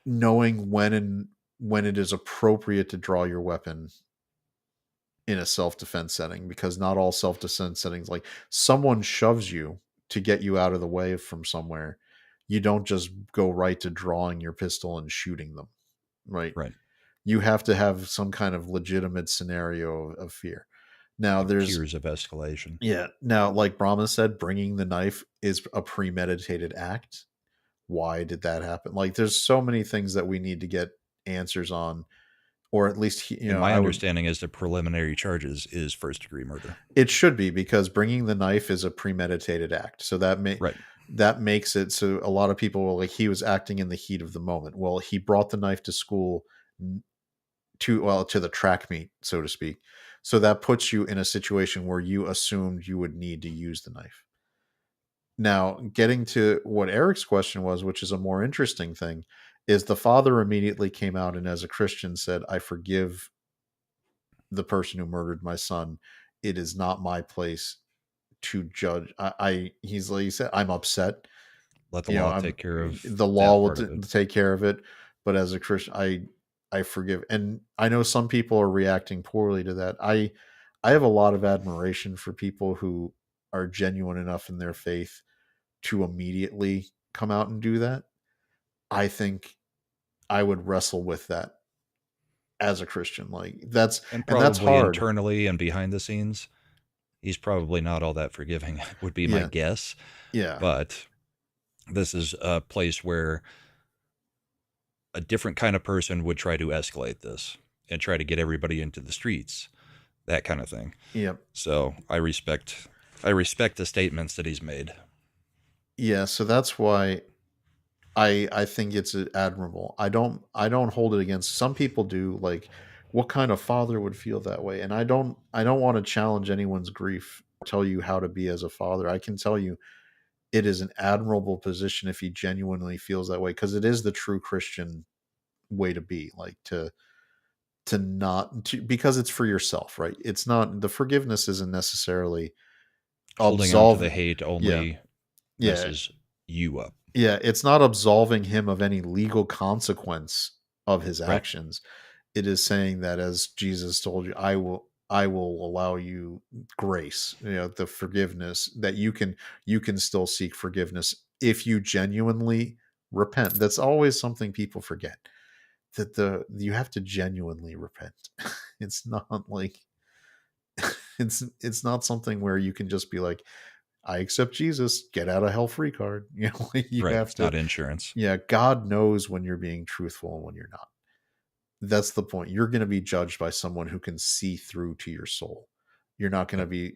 knowing when it is appropriate to draw your weapon in a self-defense setting, because not all self-defense settings, like someone shoves you to get you out of the way from somewhere, you don't just go right to drawing your pistol and shooting them, right? Right. You have to have some kind of legitimate scenario of fear. Now Like there's tiers of escalation. yeah, now like Brahma said, bringing the knife is a premeditated act. Why did that happen? Like there's so many things that we need to get answers on, or at least And my I would, understanding is the preliminary charges is first-degree murder. it should be, because bringing the knife is a premeditated act. So Right. that makes it so a lot of people were like, he was acting in the heat of the moment. Well, he brought the knife to school to the track meet, so to speak. So that puts you in a situation where you assumed you would need to use the knife. Now, getting to what Eric's question was, which is a more interesting thing, is the father immediately came out and, as a Christian, said, I forgive the person who murdered my son. It is not my place to judge. He's like, he said, I'm upset. Let the law take care of the law that will part of it. take care of it. But as a Christian, I forgive. And I know some people are reacting poorly to that. I have a lot of admiration for people who are genuine enough in their faith to immediately come out and do that. I think I would wrestle with that as a Christian. Like that's And that's probably hard. internally and behind the scenes, he's probably not all that forgiving, would be my Yeah. guess. Yeah. But this is a place where a different kind of person would try to escalate this and try to get everybody into the streets, that kind of thing. Yep. So I respect the statements that he's made. Yeah, so that's why I think it's admirable. I don't hold it against, some people do, like what kind of father would feel that way? And I don't want to challenge anyone's grief, tell you how to be as a father. I can tell you it is an admirable position if he genuinely feels that way, because it is the true Christian way to be, like to not to, because it's for yourself, right? It's not, the forgiveness isn't necessarily Holding on to absolve. the hate only Yeah. messes you up. Yeah, it's not absolving him of any legal consequence of his Right. actions. It is saying that, as Jesus told you, I will allow you grace, the forgiveness that you can still seek forgiveness if you genuinely repent. That's always something people forget, that you have to genuinely repent. It's not like it's not something where you can just be like, I accept Jesus, get out of hell free card. You Right. have It's to. not insurance. Yeah, God knows when you're being truthful and when you're not. That's the point. You're going to be judged by someone who can see through to your soul. You're not going to be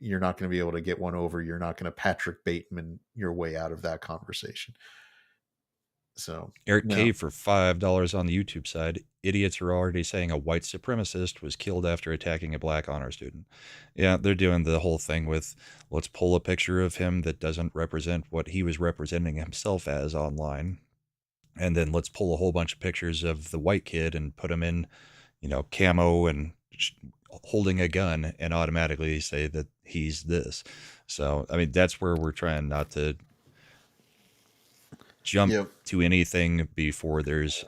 able to get one over. You're not going to Patrick Bateman your way out of that conversation. So Eric now- Cave for $5 on the YouTube side. Idiots are already saying a white supremacist was killed after attacking a black honor student. Yeah, they're doing the whole thing with, let's pull a picture of him that doesn't represent what he was representing himself as online. And then let's pull a whole bunch of pictures of the white kid and put him in, camo and holding a gun and automatically say that he's this. So, I mean, that's where we're trying not to jump Yep. to anything before there's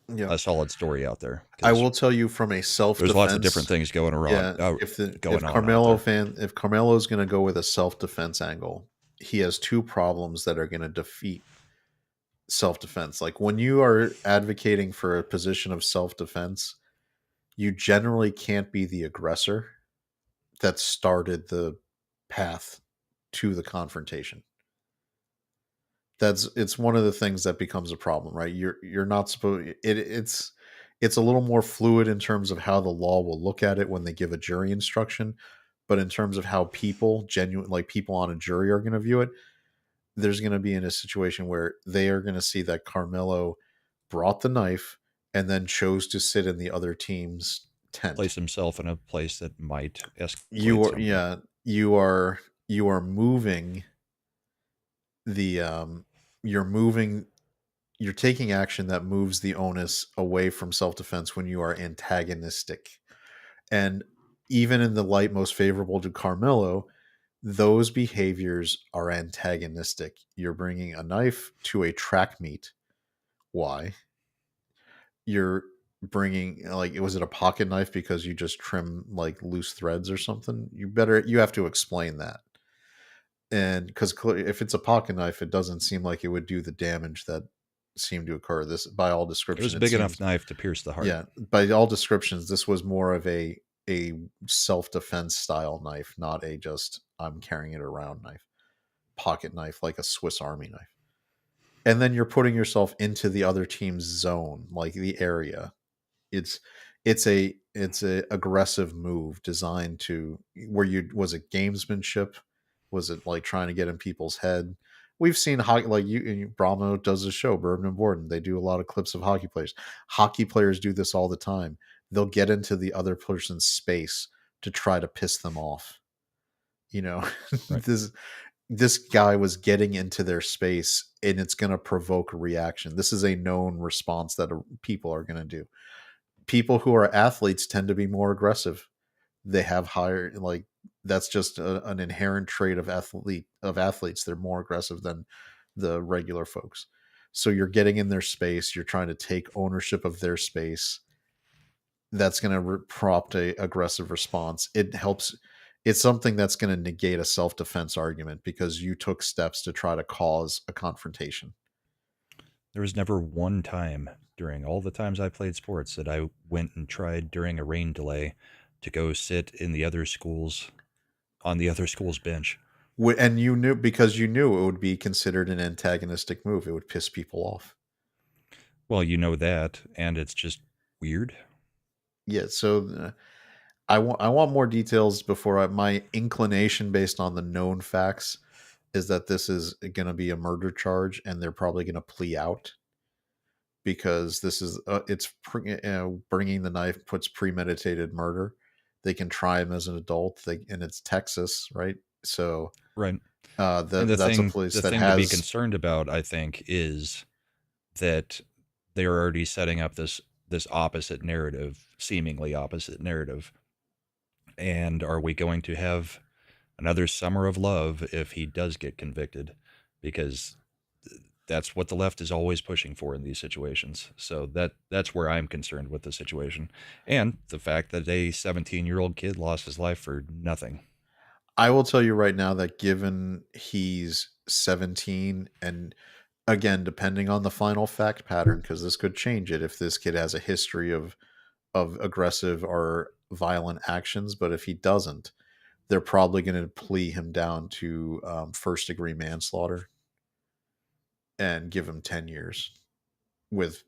Yep. a solid story out there. I 'Cause will tell you from a self-defense. there's lots of different things going Yeah, around, if going on out there. If Carmelo's going to go with a self-defense angle, he has two problems that are going to defeat self-defense. Like when you are advocating for a position of self-defense, you generally can't be the aggressor that started the path to the confrontation. It's one of the things that becomes a problem, right? You're not supposed it's a little more fluid in terms of how the law will look at it when they give a jury instruction, but in terms of how people on a jury are going to view it, there's going to be in a situation where they are going to see that Carmelo brought the knife and then chose to sit in the other team's tent. Place himself in a place that might escalate You are something. yeah, you are moving the you're taking action that moves the onus away from self-defense when you are antagonistic. And even in the light most favorable to Carmelo, those behaviors are antagonistic. You're bringing a knife to a track meet. Why? You're bringing, like, was it a pocket knife because you just trim like loose threads or something? You have to explain that. And because if it's a pocket knife, it doesn't seem like it would do the damage that seemed to occur. This, by all It description, was a big enough knife to pierce the heart. Yeah, by all descriptions, this was more of a self-defense style knife, not a just I'm carrying it around knife, pocket knife like a Swiss Army knife. And then you're putting yourself into the other team's zone, like the area. It's it's a aggressive move designed to where you was it gamesmanship? Was it like trying to get in people's head? We've seen hockey, like Brahmo does a show, Bourbon and Borden. They do a lot of clips of hockey players. Hockey players do this all the time. They'll get into the other person's space to try to piss them off. You know, Right. this guy was getting into their space, and it's going to provoke a reaction. This is a known response that people are going to do. People who are athletes tend to be more aggressive. They have higher, like, that's just an inherent trait of athletes. They're more aggressive than the regular folks. So you're getting in their space. You're trying to take ownership of their space. That's going to prompt a aggressive response. It helps. It's something that's going to negate a self-defense argument because you took steps to try to cause a confrontation. There was never one time during all the times I played sports that I went and tried during a rain delay to go sit in the other schools on the other school's bench. And you knew, because you knew it would be considered an antagonistic move. It would piss people off. Well, you know that, and it's just weird. Yeah, so I want more details before my inclination based on the known facts is that this is going to be a murder charge, and they're probably going to plea out because this is bringing the knife puts premeditated murder. They can try him as an adult, and it's Texas, right? So Right. that's thing, a place the that thing has to be concerned about, I think, is that they're already setting up this opposite narrative, seemingly opposite narrative. And are we going to have another summer of love if he does get convicted? Because that's what the left is always pushing for in these situations. So that's where I'm concerned with the situation, and the fact that a 17-year-old kid lost his life for nothing. I will tell you right now that given he's 17, and again, depending on the final fact pattern, because this could change it if this kid has a history of aggressive or violent actions, but if he doesn't, they're probably going to plea him down to first degree manslaughter and give him 10 years with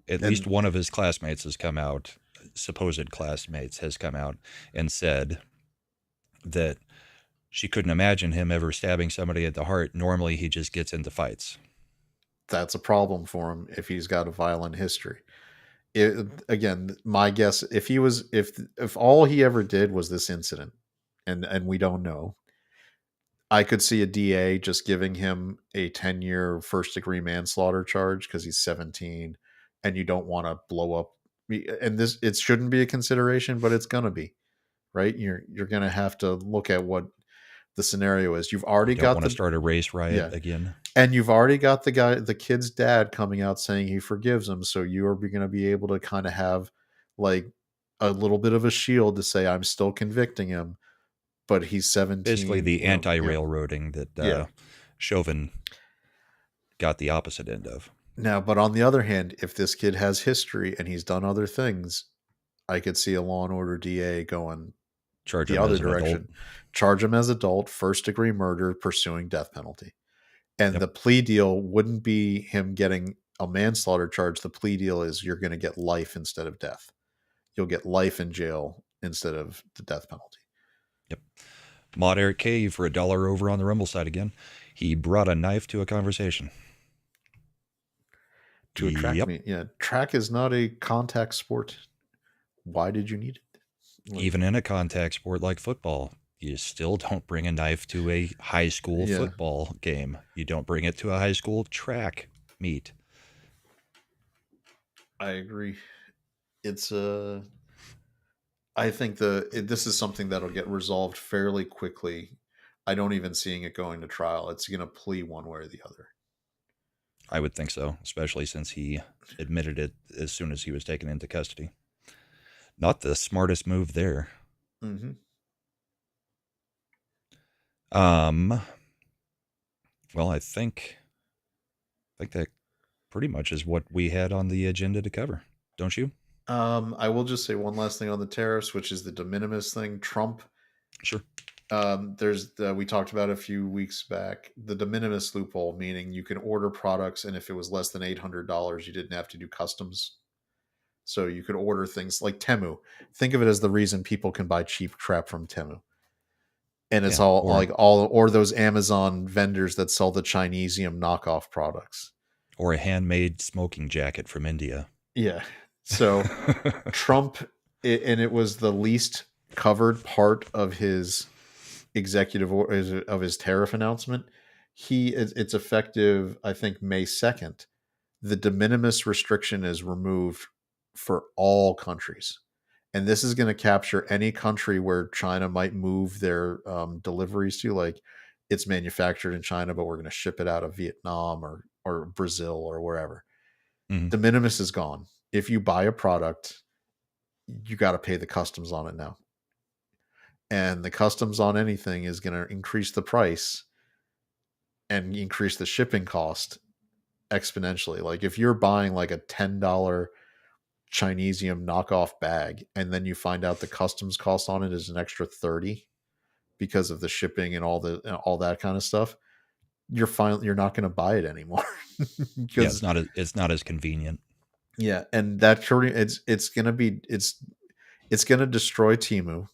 At least one of his classmates has come out, supposed classmates has come out and said that she couldn't imagine him ever stabbing somebody at the heart. Normally he just gets into fights. That's a problem for him if he's got a violent history. Again, my guess, if all he ever did was this incident, and we don't know, I could see a DA just giving him a 10-year first degree manslaughter charge because he's 17, and you don't want to blow up, and this it shouldn't be a consideration, but it's gonna be, right? You're gonna have to look at what the scenario is. You've already You don't got want to start a race riot Yeah. again. and you've already got the kid's dad coming out saying he forgives him, so you are going to be able to kind of have like a little bit of a shield to say I'm still convicting him, but he's 17. Basically, the you know, anti-railroading that Yeah. Chauvin got the opposite end of. Now, but on the other hand, if this kid has history and he's done other things, I could see a Law and Order DA going Charge the him other as an adult. direction. Charge him as adult, first degree murder, pursuing death penalty. And Yep. the plea deal wouldn't be him getting a manslaughter charge. The plea deal is you're going to get life instead of death. You'll get life in jail instead of the death penalty. Yep. Mod Eric K for $1 over on the Rumble side again. He brought a knife to a conversation. To a track Yep. meet. Yeah. Track is not a contact sport. Why did you need it? Even in a contact sport like football, you still don't bring a knife to a high school Yeah. football game. You don't bring it to a high school track meet. I agree. It's I think this is something that'll get resolved fairly quickly. I don't even seeing it going to trial. It's going to plea one way or the other. I would think so, especially since he admitted it as soon as he was taken into custody. Not the smartest move there. Mm-hmm. Well, I think that pretty much is what we had on the agenda to cover, don't you? I will just say one last thing on the tariffs, which is the de minimis thing. Trump. Sure. We talked about a few weeks back, the de minimis loophole, meaning you can order products, and if it was less than $800, you didn't have to do customs. So you could order things like Temu. Think of it as the reason people can buy cheap crap from Temu. And it's or those Amazon vendors that sell the Chinesium knockoff products. Or a handmade smoking jacket from India. Yeah. So Trump, and it was the least covered part of his executive of his tariff announcement. It's effective, I think, May 2nd. The de minimis restriction is removed for all countries. And this is going to capture any country where China might move their deliveries to, like it's manufactured in China, but we're going to ship it out of Vietnam or Brazil or wherever. Mhm. De minimis is gone. If you buy a product, you got to pay the customs on it now. And the customs on anything is going to increase the price and increase the shipping cost exponentially. Like if you're buying like a $10 Chinesium knockoff bag, and then you find out the customs cost on it is an extra 30 because of the shipping and all that kind of stuff, you're not going to buy it anymore. Because it's not as convenient. Yeah, and that it's going to destroy Temu,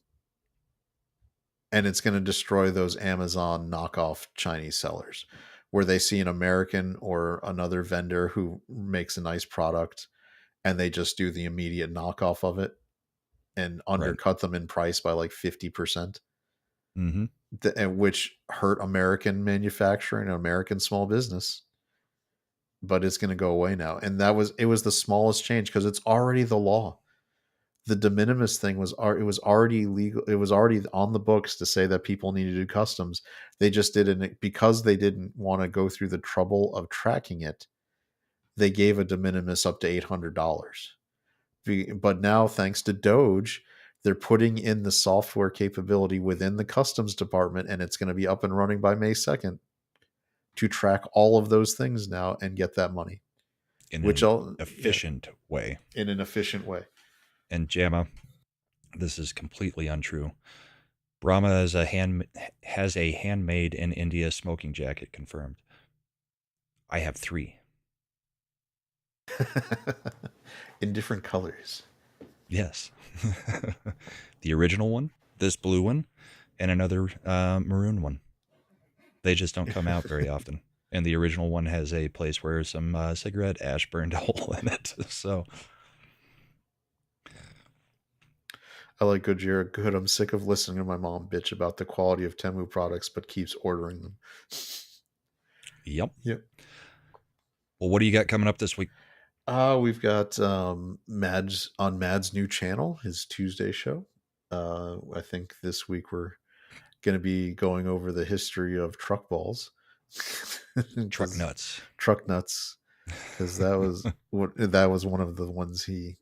and it's going to destroy those Amazon knockoff Chinese sellers where they see an American or another vendor who makes a nice product and they just do the immediate knockoff of it and undercut them in price by like 50%, Mm-hmm. which hurt American manufacturing and American small business. But it's going to go away now. And it was the smallest change because it's already the law. The de minimis thing was already legal. It was already on the books to say that people need to do customs. They just didn't, because they didn't want to go through the trouble of tracking it. They gave a de minimis up to $800. But now, thanks to Doge, they're putting in the software capability within the customs department, and it's going to be up and running by May 2nd to track all of those things now and get that money. In an efficient way. In an efficient way. And Jamma, this is completely untrue. Brahma has a handmade in India smoking jacket confirmed. I have 3. In different colors. Yes. The original one, this blue one, and another maroon one. They just don't come out very often. And the original one has a place where some cigarette ash burned a hole in it. So I like Gojira. Good. I'm sick of listening to my mom bitch about the quality of Temu products, but keeps ordering them. Yep. Yep. Well, what do you got coming up this week? We've got Mad's on Mad's new channel, his Tuesday show. I think this week we're going to be going over the history of truck balls. Truck 'Cause- nuts. Truck nuts, because that was one of the ones he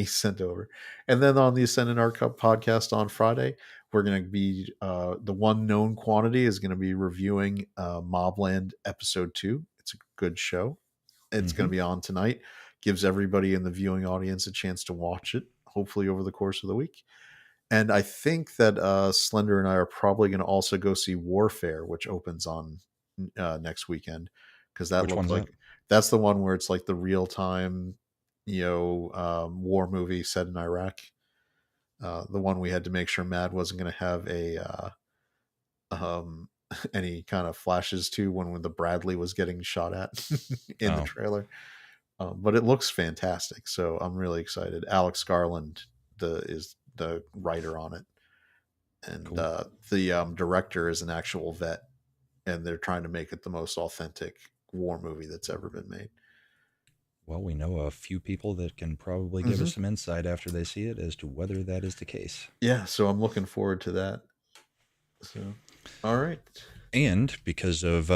sent over. And then on the Ascendant Art Cup podcast on Friday, we're going to be the one known quantity is going to be reviewing Mobland episode 2. It's a good show. It's going to be on tonight. Gives everybody in the viewing audience a chance to watch it, hopefully over the course of the week. And I think that Slender and I are probably going to also go see Warfare, which opens on next weekend, because that Which looked one's like that? that's the one where it's like the real time, war movie set in Iraq. The one we had to make sure Mad wasn't going to have a any kind of flashes to when the Bradley was getting shot at in the Oh. trailer. But it looks fantastic, so I'm really excited. Alex Garland is the writer on it, and Cool. the director is an actual vet, and they're trying to make it the most authentic war movie that's ever been made. Well, we know a few people that can probably give us some insight after they see it as to whether that is the case. Yeah, so I'm looking forward to that. So, all right. And because of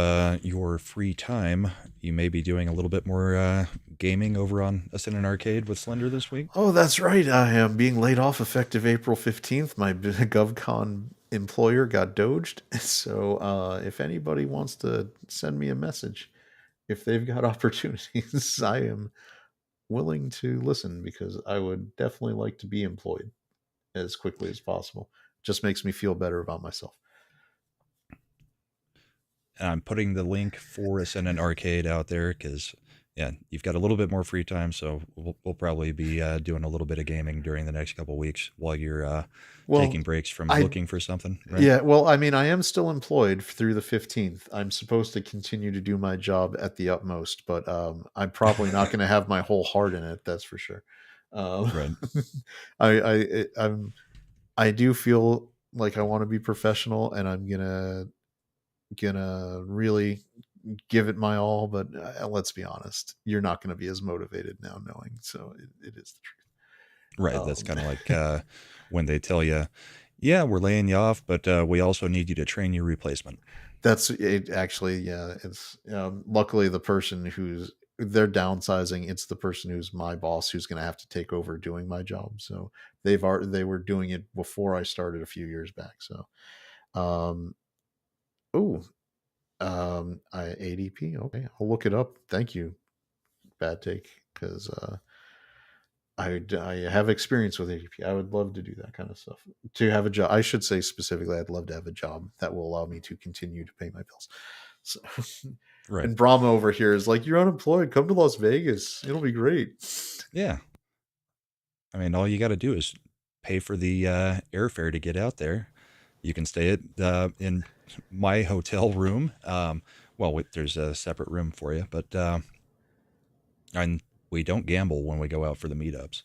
your free time, you may be doing a little bit more gaming over on Ascendant Arcade with Slender this week. Oh, that's right. I am being laid off effective April 15th. My GovCon employer got doged. So if anybody wants to send me a message, if they've got opportunities, I am willing to listen, because I would definitely like to be employed as quickly as possible. Just makes me feel better about myself. And I'm putting the link for Ascendant Arcade out there because, yeah, you've got a little bit more free time, so we'll probably be doing a little bit of gaming during the next couple of weeks while you're taking breaks from looking for something. Right? Yeah, well, I mean, I am still employed through the 15th. I'm supposed to continue to do my job at the utmost, but I'm probably not going to have my whole heart in it. That's for sure. Right. I do feel like I want to be professional, and I'm gonna really give it my all. But let's be honest, you're not going to be as motivated now knowing. So it is the truth. Right. That's kind of like when they tell you, yeah, we're laying you off, but we also need you to train your replacement. That's it. Actually, yeah. It's luckily the person they're downsizing. It's the person who's my boss who's going to have to take over doing my job. So they were doing it before I started a few years back. So, ADP. Okay, I'll look it up. Thank you, Bad Take, because I have experience with ADP. I would love to do that kind of stuff. To have a job, I should say specifically, I'd love to have a job that will allow me to continue to pay my bills. So, Right. and Brahma over here is like, "You're unemployed. Come to Las Vegas. It'll be great." Yeah. I mean, all you got to do is pay for the airfare to get out there. You can stay at in my hotel room. There's a separate room for you, but and we don't gamble when we go out for the meetups.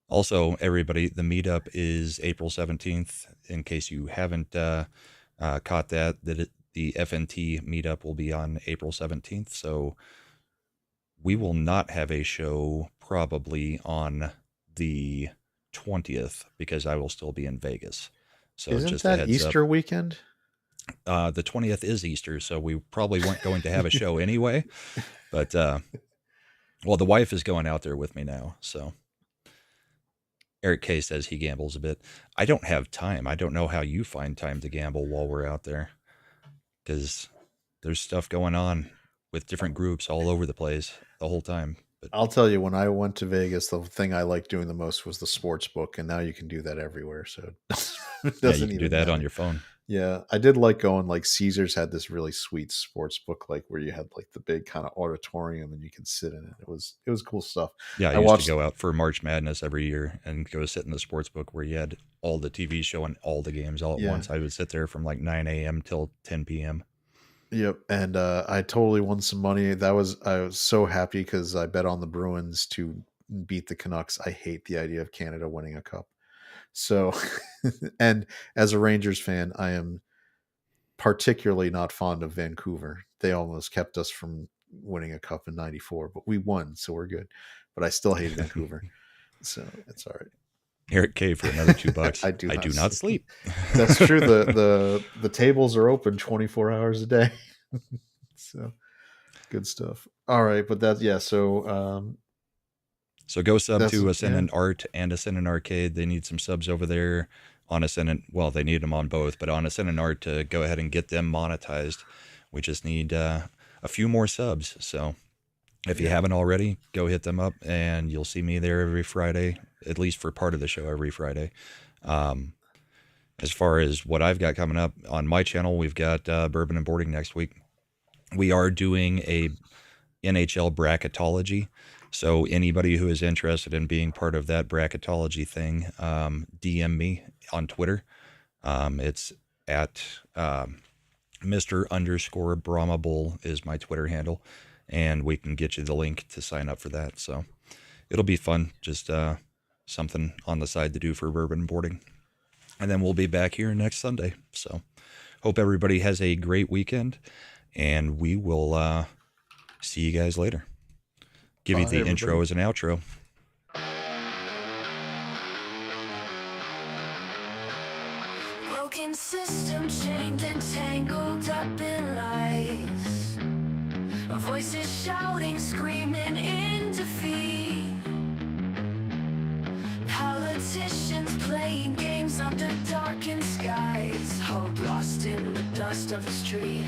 Also, everybody, the meetup is April 17th. In case you haven't caught that, the FNT meetup will be on April 17th. So we will not have a show probably on the 20th because I will still be in Vegas. So Isn't just a that heads Easter up. weekend? The 20th is Easter, so we probably weren't going to have a show anyway. But well, the wife is going out there with me now, so Eric K says he gambles a bit. I don't have time. I don't know how you find time to gamble while we're out there, because there's stuff going on with different groups all over the place the whole time. But I'll tell you, when I went to Vegas, the thing I liked doing the most was the sports book, and now you can do that everywhere. So it doesn't yeah, you can even do that matter. on your phone. Yeah, I did like going, like Caesars had this really sweet sports book, like where you had like the big kind of auditorium and you can sit in it. It was cool stuff. Yeah, I I used watched to go out for March Madness every year and go sit in the sports book where you had all the TV showing all the games all at Yeah. once. I would sit there from like 9 a.m. till 10 p.m. Yep, and I totally won some money. I was so happy because I bet on the Bruins to beat the Canucks. I hate the idea of Canada winning a cup. So, and as a Rangers fan, I am particularly not fond of Vancouver. They almost kept us from winning a cup in '94, but we won, so we're good. But I still hate Vancouver, so it's all right. Eric K for another $2. I do not sleep. That's true. The tables are open 24 hours a day. So good stuff. All right, but that So go sub That's- to Ascendant yeah. Art and Ascendant Arcade. They need some subs over there on Ascendant. Well, they need them on both, but on Ascendant Art to go ahead and get them monetized. We just need a few more subs. So if you haven't already, go hit them up, and you'll see me there every Friday, at least for part of the show every Friday. As far as what I've got coming up on my channel, we've got Bourbon and Boarding next week. We are doing a NHL bracketology. So anybody who is interested in being part of that bracketology thing, DM me on Twitter. It's at Mr. Brahma Bull is my Twitter handle, and we can get you the link to sign up for that. So it'll be fun, just something on the side to do for Bourbon and Boarding. And then we'll be back here next Sunday. So hope everybody has a great weekend, and we will see you guys later. Give you the intro as an outro. Broken system chained and tangled up in lies. Voices shouting, screaming in defeat. Politicians playing games under darkened skies. Hope lost in the dust of the street.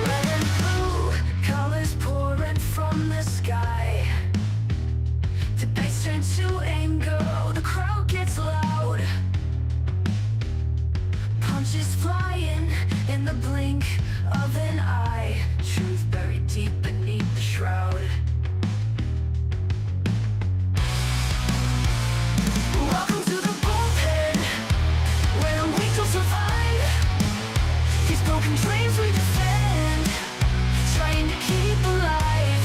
Red and blue colors pouring from the sky. Debates turn to anger, the crowd gets loud. Punches flying in the blink of an eye. Truth buried deep beneath the shroud. Welcome to the bullpen, where we don't survive. These broken dreams we defend, trying to keep alive.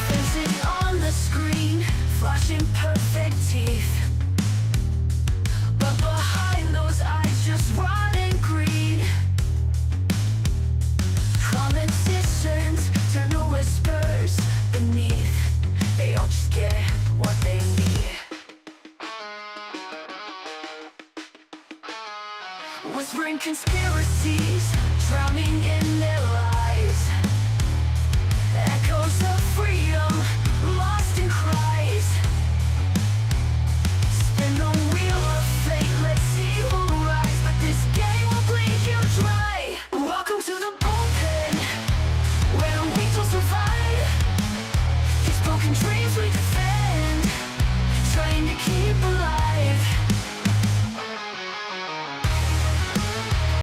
Facing on the screen, flashing perfect teeth. But behind those eyes, just rotting greed. Politicians turn to whispers beneath. They all just get what they need. Whispering conspiracies, drowning in